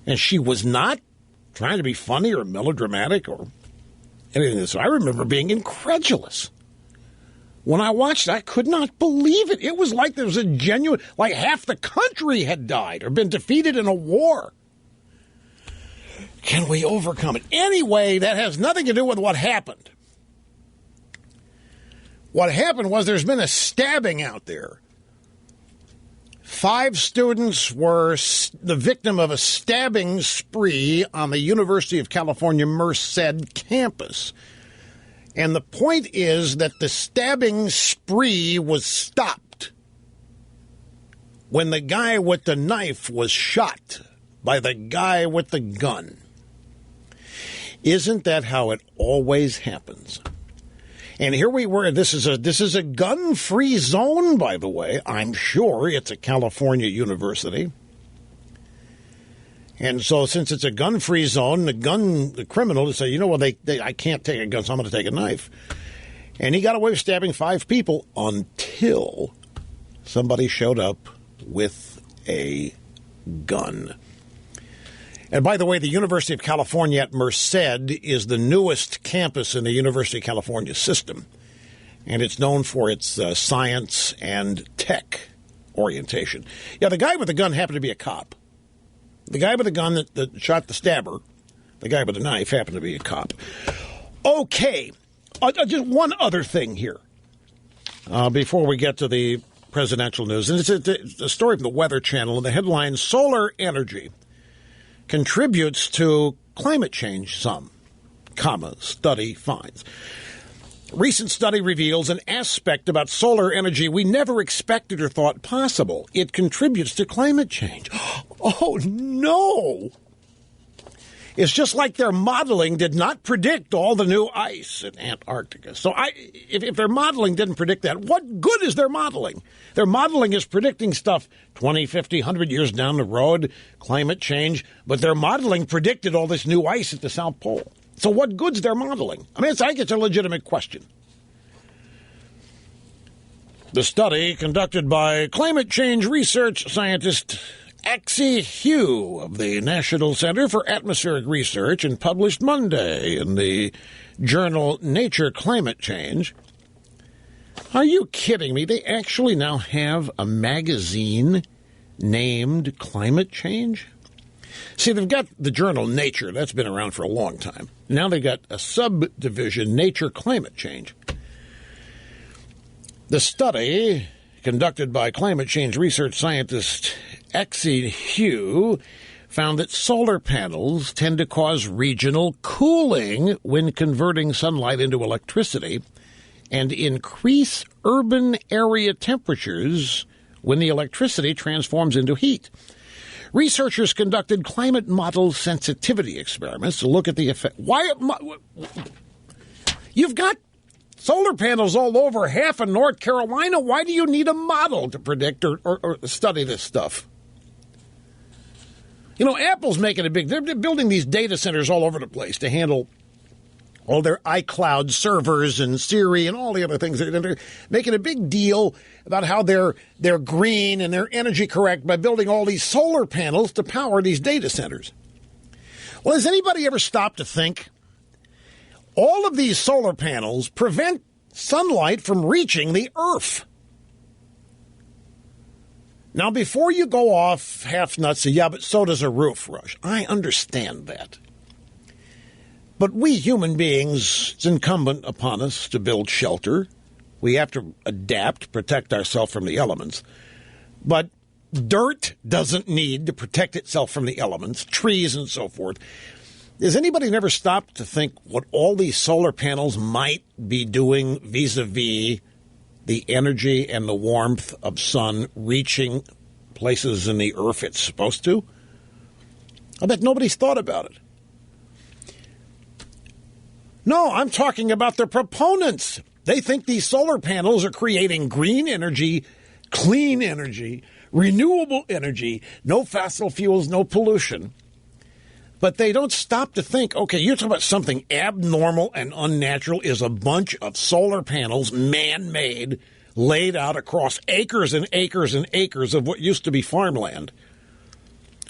And she was not trying to be funny or melodramatic or anything. So I remember being incredulous. When I watched it, I could not believe it. It was like there was a genuine, like half the country had died or been defeated in a war. Can we overcome it? Anyway, that has nothing to do with what happened. What happened was there's been a stabbing out there. 5 students were the victim of a stabbing spree on the University of California Merced campus. And the point is that the stabbing spree was stopped when the guy with the knife was shot by the guy with the gun. Isn't that how it always happens? And here we were. This is a gun-free zone, by the way. I'm sure it's a California university. And so since it's a gun-free zone, the criminal to say, you know what, I can't take a gun, so I'm going to take a knife. And he got away with stabbing 5 people until somebody showed up with a gun. And by the way, the University of California at Merced is the newest campus in the University of California system. And it's known for its science and tech orientation. Yeah, the guy with the gun happened to be a cop. The guy with the gun that shot the stabber, the guy with the knife, happened to be a cop. Okay, just one other thing here before we get to the presidential news. And it's a story from the Weather Channel, and the headline, Solar Energy contributes to climate change some, study finds. Recent study reveals an aspect about solar energy we never expected or thought possible. It contributes to climate change. Oh, no! It's just like their modeling did not predict all the new ice in Antarctica. So if their modeling didn't predict that, what good is their modeling? Their modeling is predicting stuff 20, 50, 100 years down the road, climate change, but their modeling predicted all this new ice at the South Pole. So what good's their modeling? I mean, I think it's a legitimate question. The study, conducted by climate change research scientist Axie Hugh of the National Center for Atmospheric Research, and published Monday in the journal Nature Climate Change. Are you kidding me? They actually now have a magazine named Climate Change? See, they've got the journal Nature. That's been around for a long time. Now they've got a subdivision, Nature Climate Change. The study, conducted by climate change research scientist Axie Hugh, found that solar panels tend to cause regional cooling when converting sunlight into electricity and increase urban area temperatures when the electricity transforms into heat. Researchers conducted climate model sensitivity experiments to look at the effect. You've got solar panels all over half of North Carolina. Why do you need a model to predict or study this stuff? You know, Apple's making they're building these data centers all over the place to handle all their iCloud servers and Siri and all the other things. They're making a big deal about how they're green and they're energy correct by building all these solar panels to power these data centers. Well, has anybody ever stopped to think all of these solar panels prevent sunlight from reaching the earth? Now, before you go off half nuts, say, yeah, but so does a roof, Rush. I understand that. But we human beings, it's incumbent upon us to build shelter. We have to adapt, protect ourselves from the elements. But dirt doesn't need to protect itself from the elements, trees and so forth. Has anybody never stopped to think what all these solar panels might be doing vis-a-vis the energy and the warmth of sun reaching places in the earth it's supposed to? I bet nobody's thought about it. No, I'm talking about the proponents. They think these solar panels are creating green energy, clean energy, renewable energy, no fossil fuels, no pollution. But they don't stop to think, okay, you're talking about something abnormal and unnatural is a bunch of solar panels, man-made, laid out across acres and acres and acres of what used to be farmland.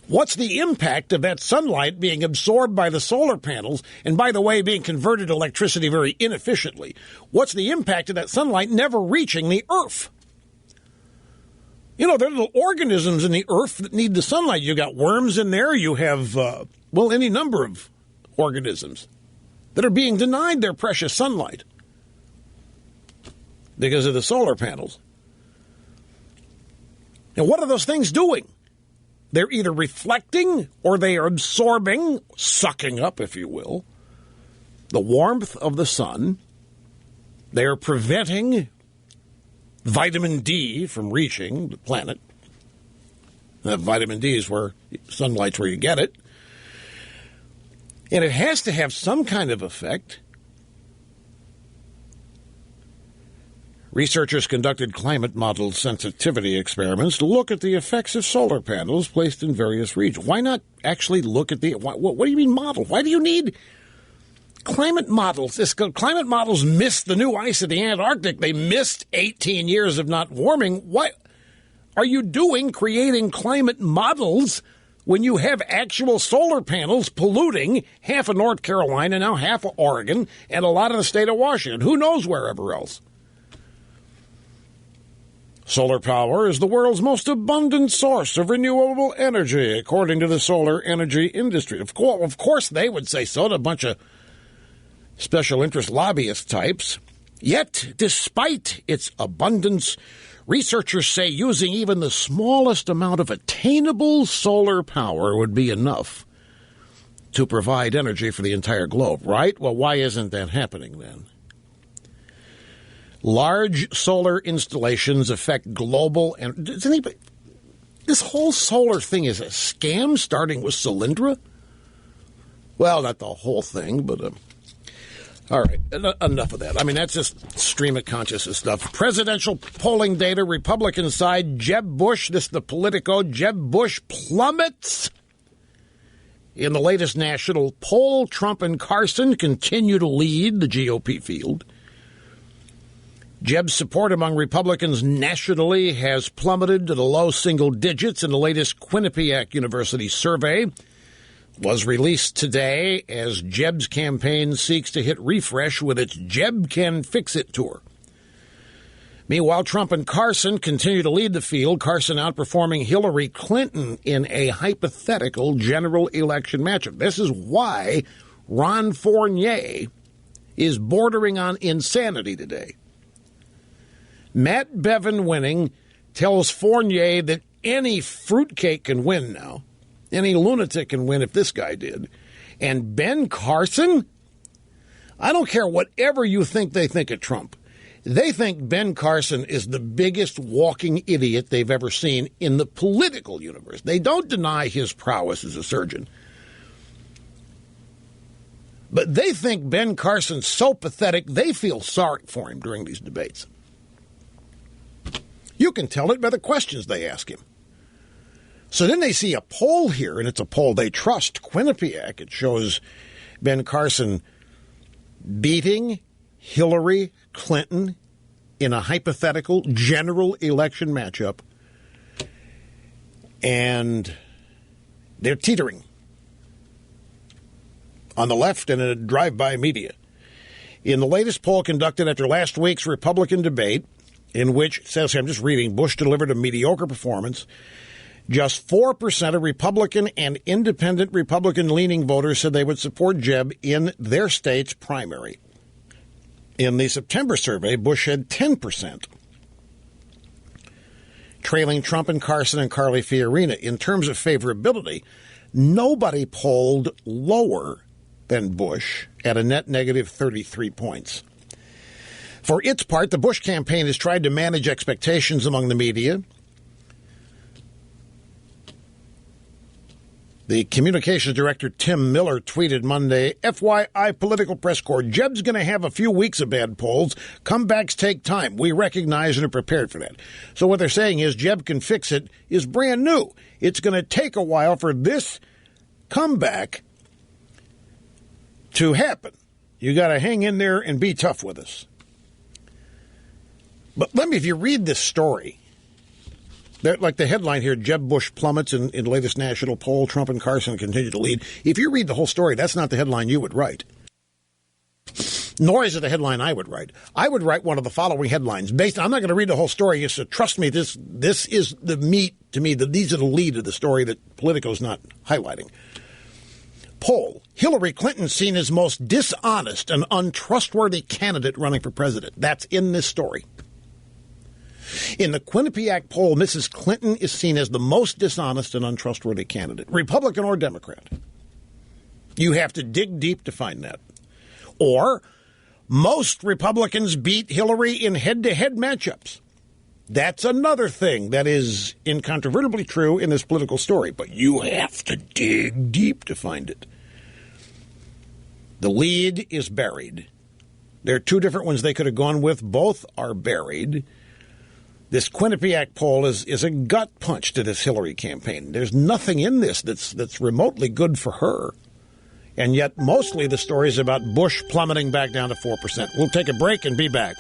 What's the impact of that sunlight being absorbed by the solar panels, and by the way, being converted to electricity very inefficiently? What's the impact of that sunlight never reaching the earth? You know, there are little organisms in the earth that need the sunlight. You got worms in there. You have, any number of organisms that are being denied their precious sunlight because of the solar panels. And what are those things doing? They're either reflecting or they are absorbing, sucking up, if you will, the warmth of the sun. They are preventing vitamin D from reaching the planet. Vitamin D is where sunlight's where you get it. And it has to have some kind of effect. Researchers conducted climate model sensitivity experiments to look at the effects of solar panels placed in various regions. Why not actually look at the... What do you mean model? Why do you need climate models? Climate models missed the new ice of the Antarctic. They missed 18 years of not warming. What are you doing creating climate models when you have actual solar panels polluting half of North Carolina, now half of Oregon, and a lot of the state of Washington? Who knows wherever else? Solar power is the world's most abundant source of renewable energy, according to the solar energy industry. Of course they would say so to a bunch of special interest lobbyist types. Yet, despite its abundance, researchers say using even the smallest amount of attainable solar power would be enough to provide energy for the entire globe, right? Well, why isn't that happening then? Large solar installations affect global... Does anybody... This whole solar thing is a scam, starting with Solyndra? Well, not the whole thing, but... all right, enough of that. I mean, that's just stream of consciousness stuff. Presidential polling data, Republican side, Jeb Bush, this is the Politico, Jeb Bush plummets. In the latest national poll, Trump and Carson continue to lead the GOP field. Jeb's support among Republicans nationally has plummeted to the low single digits in the latest Quinnipiac University survey. Was released today as Jeb's campaign seeks to hit refresh with its Jeb Can Fix It tour. Meanwhile, Trump and Carson continue to lead the field, Carson outperforming Hillary Clinton in a hypothetical general election matchup. This is why Ron Fournier is bordering on insanity today. Matt Bevin winning tells Fournier that any fruitcake can win now. Any lunatic can win if this guy did. And Ben Carson? I don't care whatever you think they think of Trump. They think Ben Carson is the biggest walking idiot they've ever seen in the political universe. They don't deny his prowess as a surgeon. But they think Ben Carson's so pathetic, they feel sorry for him during these debates. You can tell it by the questions they ask him. So then they see a poll here, and it's a poll they trust, Quinnipiac. It shows Ben Carson beating Hillary Clinton in a hypothetical general election matchup, and they're teetering on the left and in a drive-by media. In the latest poll conducted after last week's Republican debate, in which, it says here, I'm just reading, Bush delivered a mediocre performance, just 4% of Republican and independent Republican-leaning voters said they would support Jeb in their state's primary. In the September survey, Bush had 10%, trailing Trump and Carson and Carly Fiorina. In terms of favorability, nobody polled lower than Bush at a net negative 33 points. For its part, the Bush campaign has tried to manage expectations among the media. The communications director, Tim Miller, tweeted Monday, FYI political press corps, Jeb's going to have a few weeks of bad polls. Comebacks take time. We recognize and are prepared for that. So what they're saying is Jeb Can Fix It is brand new. It's going to take a while for this comeback to happen. You got to hang in there and be tough with us. But let me, if you read this story, like the headline here, Jeb Bush plummets in latest national poll, Trump and Carson continue to lead. If you read the whole story, that's not the headline you would write. Nor is it the headline I would write. I would write one of the following headlines. I'm not going to read the whole story. So trust me, this is the meat to me. These are the lead of the story that Politico's not highlighting. Poll, Hillary Clinton seen as most dishonest and untrustworthy candidate running for president. That's in this story. In the Quinnipiac poll, Mrs. Clinton is seen as the most dishonest and untrustworthy candidate, Republican or Democrat. You have to dig deep to find that. Or, most Republicans beat Hillary in head-to-head matchups. That's another thing that is incontrovertibly true in this political story, but you have to dig deep to find it. The lead is buried. There are two different ones they could have gone with. Both are buried. This Quinnipiac poll is a gut punch to this Hillary campaign. There's nothing in this that's remotely good for her. And yet mostly the story is about Bush plummeting back down to 4%. We'll take a break and be back.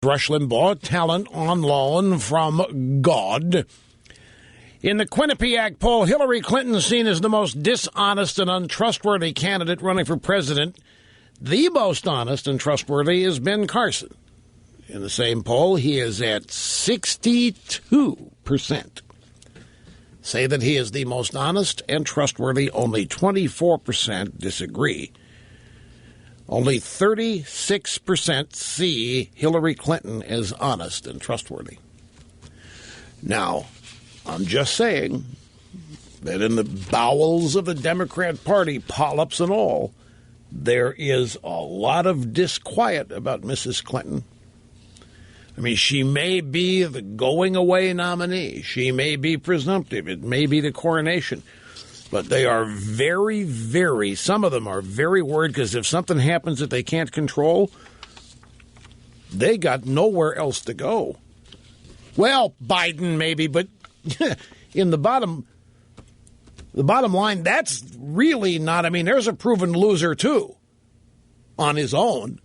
Rush Limbaugh, talent on loan from God. In the Quinnipiac poll, Hillary Clinton is seen as the most dishonest and untrustworthy candidate running for president. The most honest and trustworthy is Ben Carson. In the same poll, he is at 62%. Say that he is the most honest and trustworthy. Only 24% disagree. Only 36% see Hillary Clinton as honest and trustworthy. Now, I'm just saying that in the bowels of the Democrat Party, polyps and all, there is a lot of disquiet about Mrs. Clinton. I mean, she may be the going-away nominee. She may be presumptive. It may be the coronation. But they are very, very, some of them are very worried because if something happens that they can't control, they got nowhere else to go. Well, Biden maybe, but in the bottom line, that's really not, I mean, there's a proven loser, too, on his own.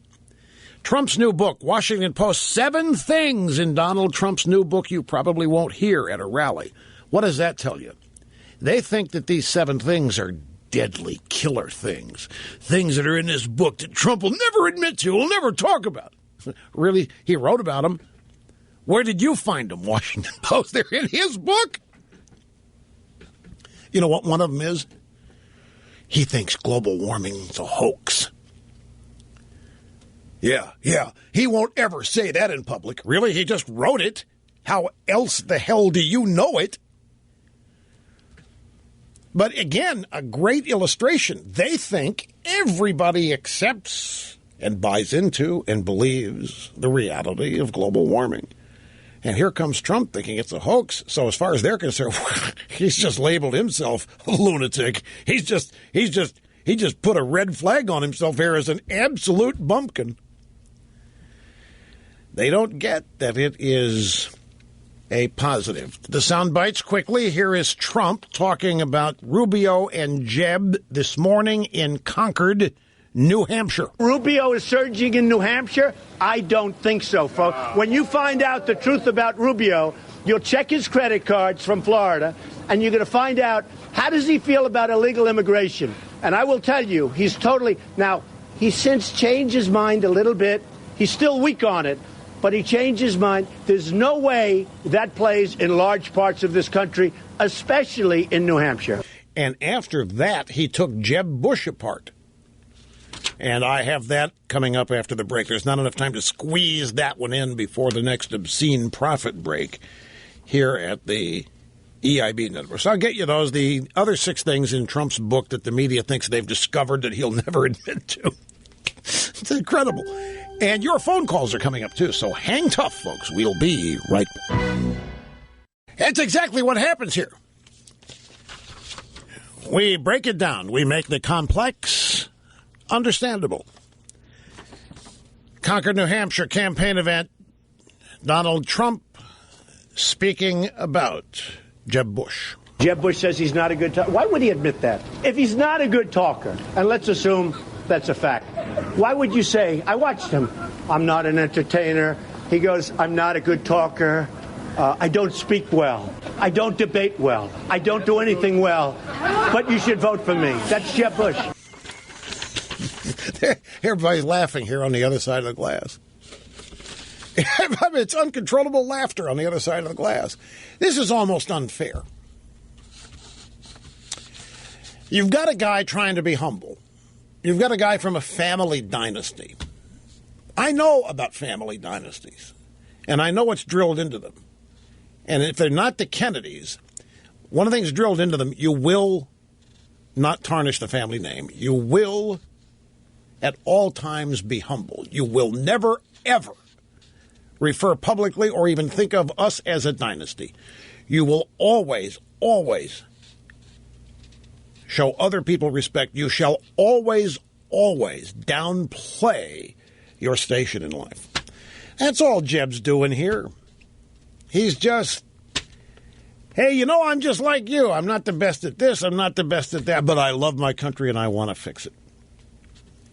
Trump's new book, Washington Post, 7 things in Donald Trump's new book you probably won't hear at a rally. What does that tell you? They think that these 7 things are deadly killer things. Things that are in this book that Trump will never admit to, will never talk about. Really? He wrote about them. Where did you find them, Washington Post? They're in his book. You know what one of them is? He thinks global warming's a hoax. Yeah. He won't ever say that in public. Really? He just wrote it. How else the hell do you know it? But again, a great illustration. They think everybody accepts and buys into and believes the reality of global warming. And here comes Trump thinking it's a hoax. So as far as they're concerned, he's just labeled himself a lunatic. He just put a red flag on himself here as an absolute bumpkin. They don't get that it is a positive. The sound bites quickly. Here is Trump talking about Rubio and Jeb this morning in Concord, New Hampshire. Rubio is surging in New Hampshire? I don't think so, folks. When you find out the truth about Rubio, you'll check his credit cards from Florida, and you're going to find out how does he feel about illegal immigration. And I will tell you, he's since changed his mind a little bit. He's still weak on it, but he changed his mind. There's no way that plays in large parts of this country, especially in New Hampshire. And after that, he took Jeb Bush apart. And I have that coming up after the break. There's not enough time to squeeze that one in before the next obscene profit break here at the EIB network. So I'll get you those. The other 6 things in Trump's book that the media thinks they've discovered that he'll never admit to. It's incredible. And your phone calls are coming up, too. So hang tough, folks. We'll be right back. That's exactly what happens here. We break it down. We make the complex understandable. Concord, New Hampshire campaign event. Donald Trump speaking about Jeb Bush. Jeb Bush says he's not a good talker. Why would he admit that? If he's not a good talker, and let's assume that's a fact, why would you say, I watched him, I'm not an entertainer. He goes, I'm not a good talker. I don't speak well. I don't debate well. I don't do anything well. But you should vote for me. That's Jeb Bush. Everybody's laughing here on the other side of the glass. I mean, it's uncontrollable laughter on the other side of the glass. This is almost unfair. You've got a guy trying to be humble. You've got a guy from a family dynasty. I know about family dynasties, and I know what's drilled into them. And if they're not the Kennedys, one of the things drilled into them, you will not tarnish the family name. You will at all times be humble. You will never, ever refer publicly or even think of us as a dynasty. You will always, always show other people respect. You shall always, always downplay your station in life. That's all Jeb's doing here. He's just, hey, you know, I'm just like you. I'm not the best at this. I'm not the best at that. But I love my country and I want to fix it.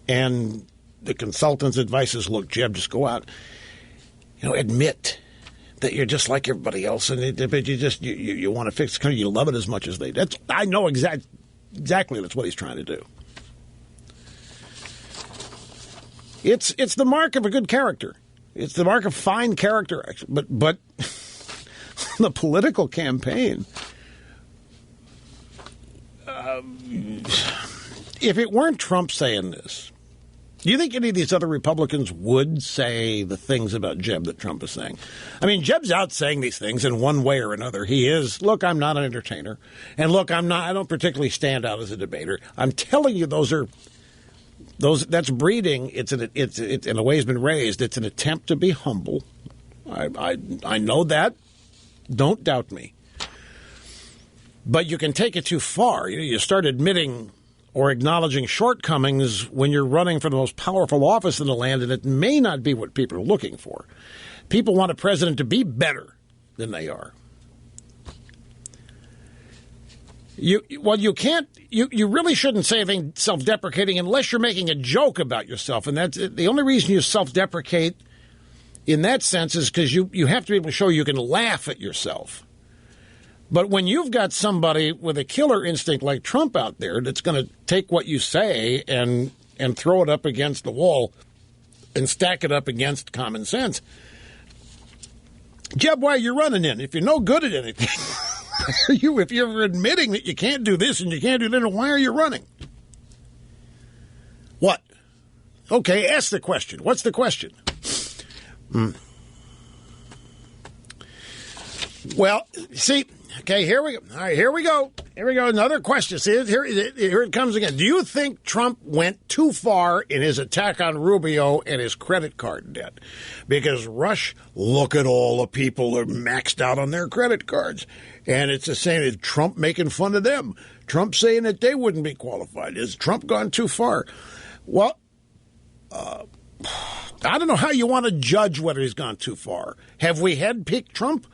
And the consultant's advice is, look, Jeb, just go out, admit that you're just like everybody else, but you want to fix the country. You love it as much as they do. I know exactly that's what he's trying to do. It's the mark of a good character. It's the mark of fine character, actually. But the political campaign, if it weren't Trump saying this, do you think any of these other Republicans would say the things about Jeb that Trump is saying? I mean, Jeb's out saying these things in one way or another. He is, look, I'm not an entertainer. And look, I don't particularly stand out as a debater. I'm telling you, that's breeding. It's in a way has been raised. It's an attempt to be humble. I know that. Don't doubt me. But you can take it too far. You start admitting or acknowledging shortcomings when you're running for the most powerful office in the land, and it may not be what people are looking for. People want a president to be better than they are. You really shouldn't say anything self-deprecating unless you're making a joke about yourself, and that's the only reason you self-deprecate in that sense is because you have to be able to show you can laugh at yourself. But when you've got somebody with a killer instinct like Trump out there that's going to take what you say and throw it up against the wall and stack it up against common sense, Jeb, why are you running in? If you're no good at anything, if you're admitting that you can't do this and you can't do that, why are you running? What? Okay, ask the question. What's the question? Well, see, okay, here we go. All right, here we go. Another question. See, here it comes again. Do you think Trump went too far in his attack on Rubio and his credit card debt? Because, Rush, look at all the people that are maxed out on their credit cards. And it's the same as Trump making fun of them. Trump saying that they wouldn't be qualified. Has Trump gone too far? Well, I don't know how you want to judge whether he's gone too far. Have we had peak Trump?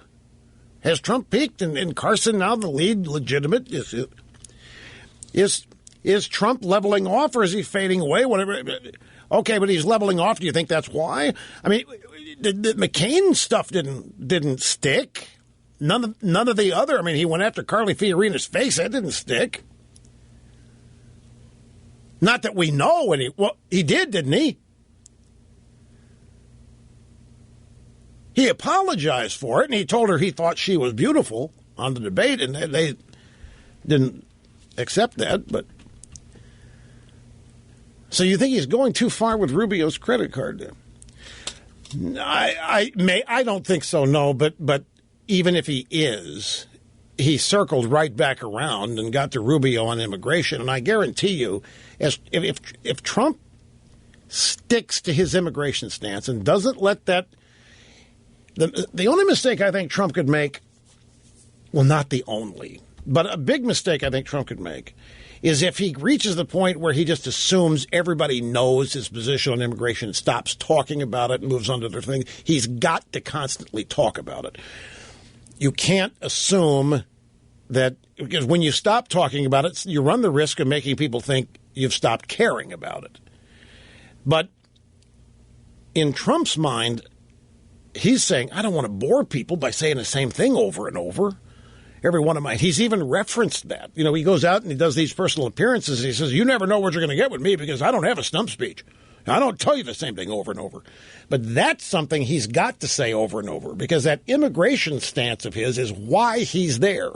Has Trump peaked and Carson now the lead legitimate? Is Trump leveling off or is he fading away? Whatever. Okay, but he's leveling off. Do you think that's why? I mean, the McCain stuff didn't stick. None of the other. I mean, he went after Carly Fiorina's face. That didn't stick. Not that we know. He did, didn't he? He apologized for it, and he told her he thought she was beautiful on the debate, and they didn't accept that. But so you think he's going too far with Rubio's credit card debt? I don't think so. No, but even if he is, he circled right back around and got to Rubio on immigration, and I guarantee you, if Trump sticks to his immigration stance and doesn't let that. The only mistake I think Trump could make, well, not the only, but a big mistake I think Trump could make, is if he reaches the point where he just assumes everybody knows his position on immigration and stops talking about it and moves on to their thing. He's got to constantly talk about it. You can't assume that, because when you stop talking about it, you run the risk of making people think you've stopped caring about it. But in Trump's mind, he's saying, I don't want to bore people by saying the same thing over and over. Every one of mine. He's even referenced that. He goes out and he does these personal appearances. And he says, you never know what you're going to get with me because I don't have a stump speech. I don't tell you the same thing over and over. But that's something he's got to say over and over because that immigration stance of his is why he's there.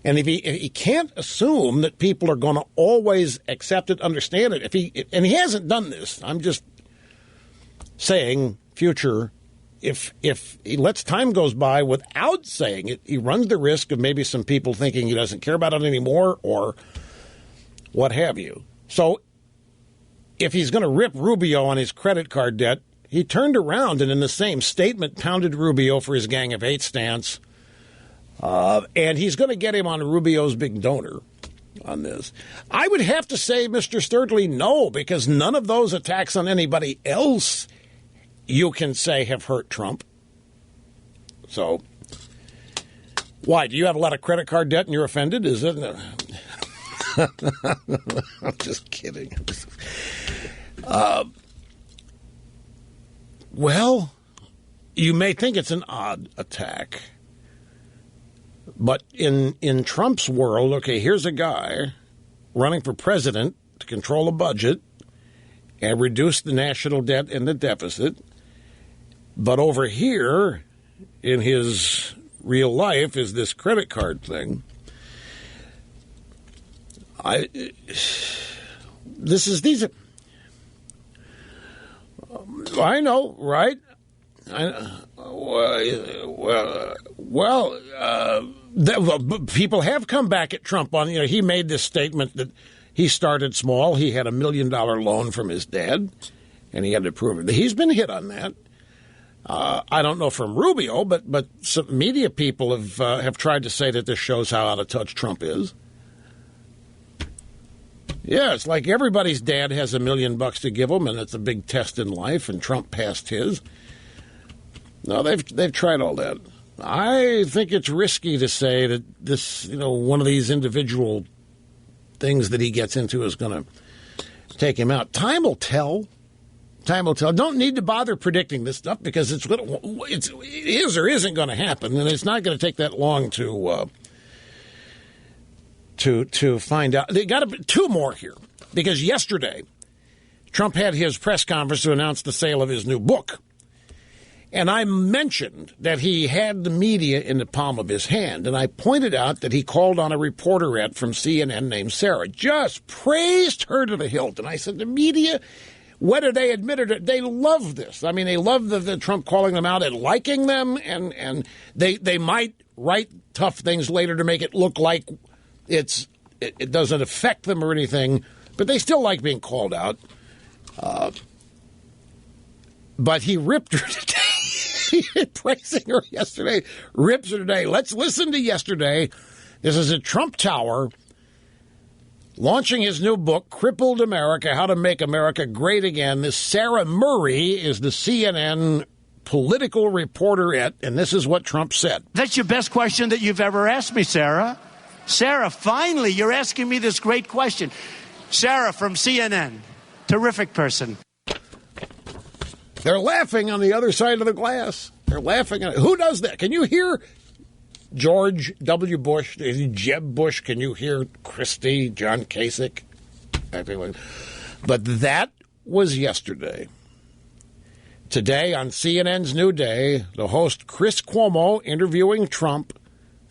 And if he can't assume that people are going to always accept it, understand it, and he hasn't done this. I'm just saying future. If he lets time goes by without saying it, he runs the risk of maybe some people thinking he doesn't care about it anymore or what have you. So if he's going to rip Rubio on his credit card debt, he turned around and in the same statement pounded Rubio for his Gang of Eight stance. And he's going to get him on Rubio's big donor on this. I would have to say, Mr. Sturtley, no, because none of those attacks on anybody else you can say have hurt Trump. So, why? Do you have a lot of credit card debt and you're offended? Is it? I'm just kidding. Well, you may think it's an odd attack. But in Trump's world, okay, here's a guy running for president to control a budget and reduce the national debt and the deficit. But over here, in his real life, is this credit card thing. I know, right? People have come back at Trump on, he made this statement that he started small. He had $1 million loan from his dad, and he had to prove it. He's been hit on that. I don't know from Rubio, but some media people have tried to say that this shows how out of touch Trump is. Yeah, it's like everybody's dad has $1 million to give them, and it's a big test in life, and Trump passed his. No, they've tried all that. I think it's risky to say that this, one of these individual things that he gets into is going to take him out. Time will tell. Time will tell. Don't need to bother predicting this stuff because it is or isn't going to happen, and it's not going to take that long to find out. They got two more here because yesterday Trump had his press conference to announce the sale of his new book. And I mentioned that he had the media in the palm of his hand. And I pointed out that he called on a reporterette from CNN named Sarah, just praised her to the hilt. And I said, the media, whether they admitted it, they love this. I mean, they love the Trump calling them out and liking them. And they might write tough things later to make it look like it doesn't affect them or anything. But they still like being called out. But he ripped her today. Praising her yesterday, rips her today. Let's listen to yesterday. This is at Trump Tower, launching his new book, Crippled America, How to Make America Great Again. This Sarah Murray is the CNN political reporterette, and this is what Trump said. That's your best question that you've ever asked me, Sarah. Sarah, finally, you're asking me this great question. Sarah from CNN, terrific person. They're laughing on the other side of the glass. They're laughing. Who does that? Can you hear George W. Bush, Jeb Bush? Can you hear Christie, John Kasich? But that was yesterday. Today on CNN's New Day, the host Chris Cuomo interviewing Trump,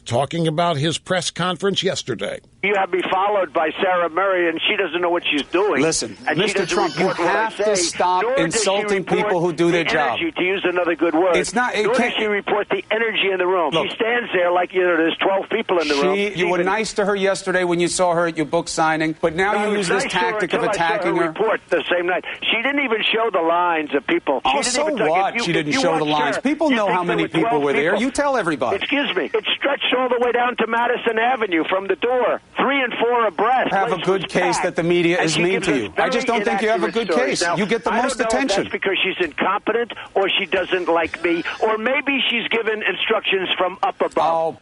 talking about his press conference yesterday. You have me followed by Sarah Murray, and she doesn't know what she's doing. Listen, and Mr. Trump, you have to stop insulting people who do their job. Energy, to use another good word. It's not. Nor does she report the energy in the room. Look, she stands there like there's 12 people in the room. You were nice to her yesterday when you saw her at your book signing, but now you use this tactic of attacking her. Report the same night. She didn't even show the lines of people. Oh, so what? She didn't show the lines. People know how many people were there. You tell everybody. Excuse me. It stretched all the way down to Madison Avenue from the door. 3 and 4 abreast. Have a good case that the media is mean to you. I just don't think you have a good case. Now, you get the most attention. I don't know if that's because she's incompetent or she doesn't like me, or maybe she's given instructions from up above.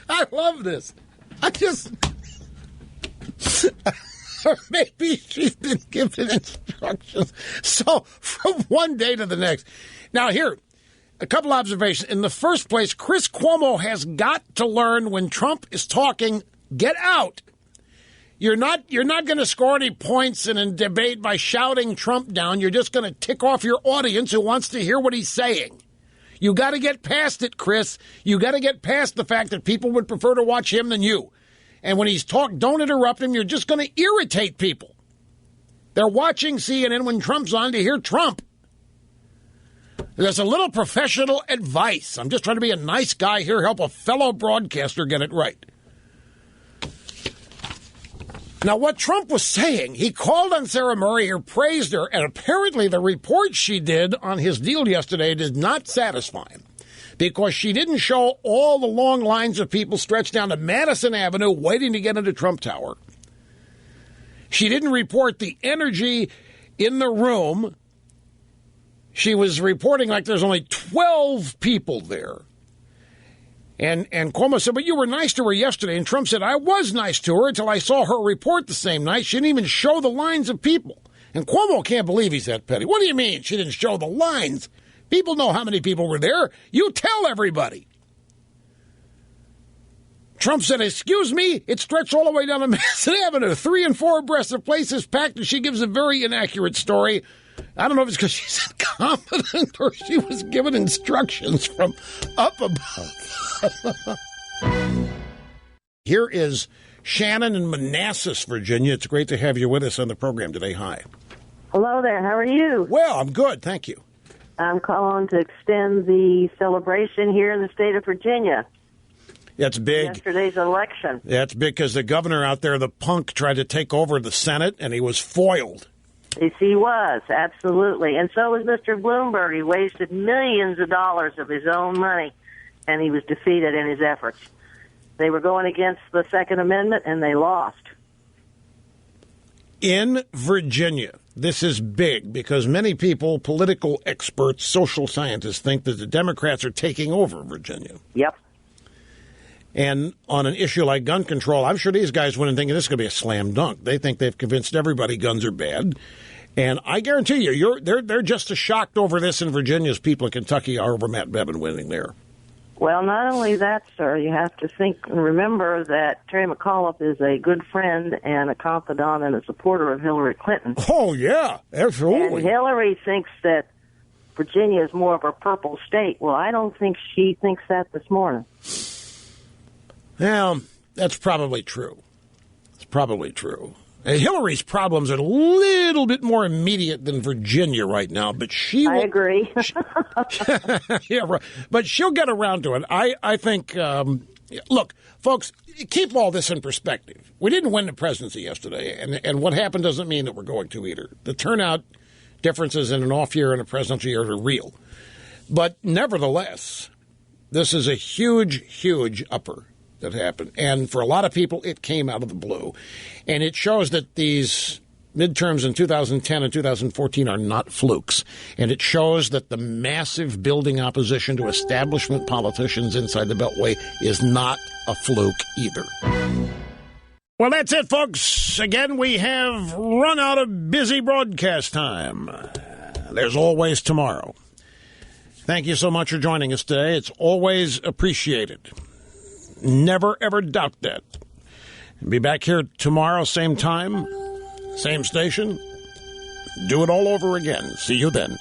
I love this. Or maybe she's been given instructions. So from one day to the next. Now here, a couple observations. In the first place, Chris Cuomo has got to learn when Trump is talking, get out. You're not going to score any points in a debate by shouting Trump down. You're just going to tick off your audience who wants to hear what he's saying. You got to get past it, Chris. You got to get past the fact that people would prefer to watch him than you. And when he's talking, don't interrupt him. You're just going to irritate people. They're watching CNN when Trump's on to hear Trump. There's a little professional advice. I'm just trying to be a nice guy here, help a fellow broadcaster get it right. Now, what Trump was saying, he called on Sarah Murray or praised her, and apparently the report she did on his deal yesterday did not satisfy him because she didn't show all the long lines of people stretched down to Madison Avenue waiting to get into Trump Tower. She didn't report the energy in the room. She was reporting like there's only 12 people there. And Cuomo said, but you were nice to her yesterday. And Trump said, I was nice to her until I saw her report the same night. She didn't even show the lines of people. And Cuomo can't believe he's that petty. What do you mean she didn't show the lines? People know how many people were there. You tell everybody. Trump said, excuse me, it stretched all the way down to Madison Avenue, 3 and 4 abreast. The place is packed, and she gives a very inaccurate story. I don't know if it's because she's incompetent or she was given instructions from up above. Here is Shannon in Manassas, Virginia. It's great to have you with us on the program today. Hi. Hello there. How are you? Well, I'm good. Thank you. I'm calling to extend the celebration here in the state of Virginia. That's big. Yesterday's election. That's big because the governor out there, the punk, tried to take over the Senate, and he was foiled. Yes, he was, absolutely. And so was Mr. Bloomberg. He wasted millions of dollars of his own money, and he was defeated in his efforts. They were going against the Second Amendment, and they lost. In Virginia, this is big because many people, political experts, social scientists, think that the Democrats are taking over Virginia. Yep. And on an issue like gun control, I'm sure these guys went in thinking this is going to be a slam dunk. They think they've convinced everybody guns are bad. And I guarantee you, they're just as shocked over this in Virginia as people in Kentucky are over Matt Bevin winning there. Well, not only that, sir, you have to think and remember that Terry McAuliffe is a good friend and a confidant and a supporter of Hillary Clinton. Oh, yeah, absolutely. And Hillary thinks that Virginia is more of a purple state. Well, I don't think she thinks that this morning. Well, that's probably true. It's probably true. Hillary's problems are a little bit more immediate than Virginia right now, but I agree. Yeah, right. But she'll get around to it. I think, look, folks, keep all this in perspective. We didn't win the presidency yesterday, and what happened doesn't mean that we're going to either. The turnout differences in an off year and a presidential year are real. But nevertheless, this is a huge, huge upper that happened. And for a lot of people, it came out of the blue. And it shows that these midterms in 2010 and 2014 are not flukes. And it shows that the massive building opposition to establishment politicians inside the Beltway is not a fluke either. Well, that's it, folks. Again, we have run out of busy broadcast time. There's always tomorrow. Thank you so much for joining us today. It's always appreciated. Never, ever doubt that. Be back here tomorrow, same time, same station. Do it all over again. See you then.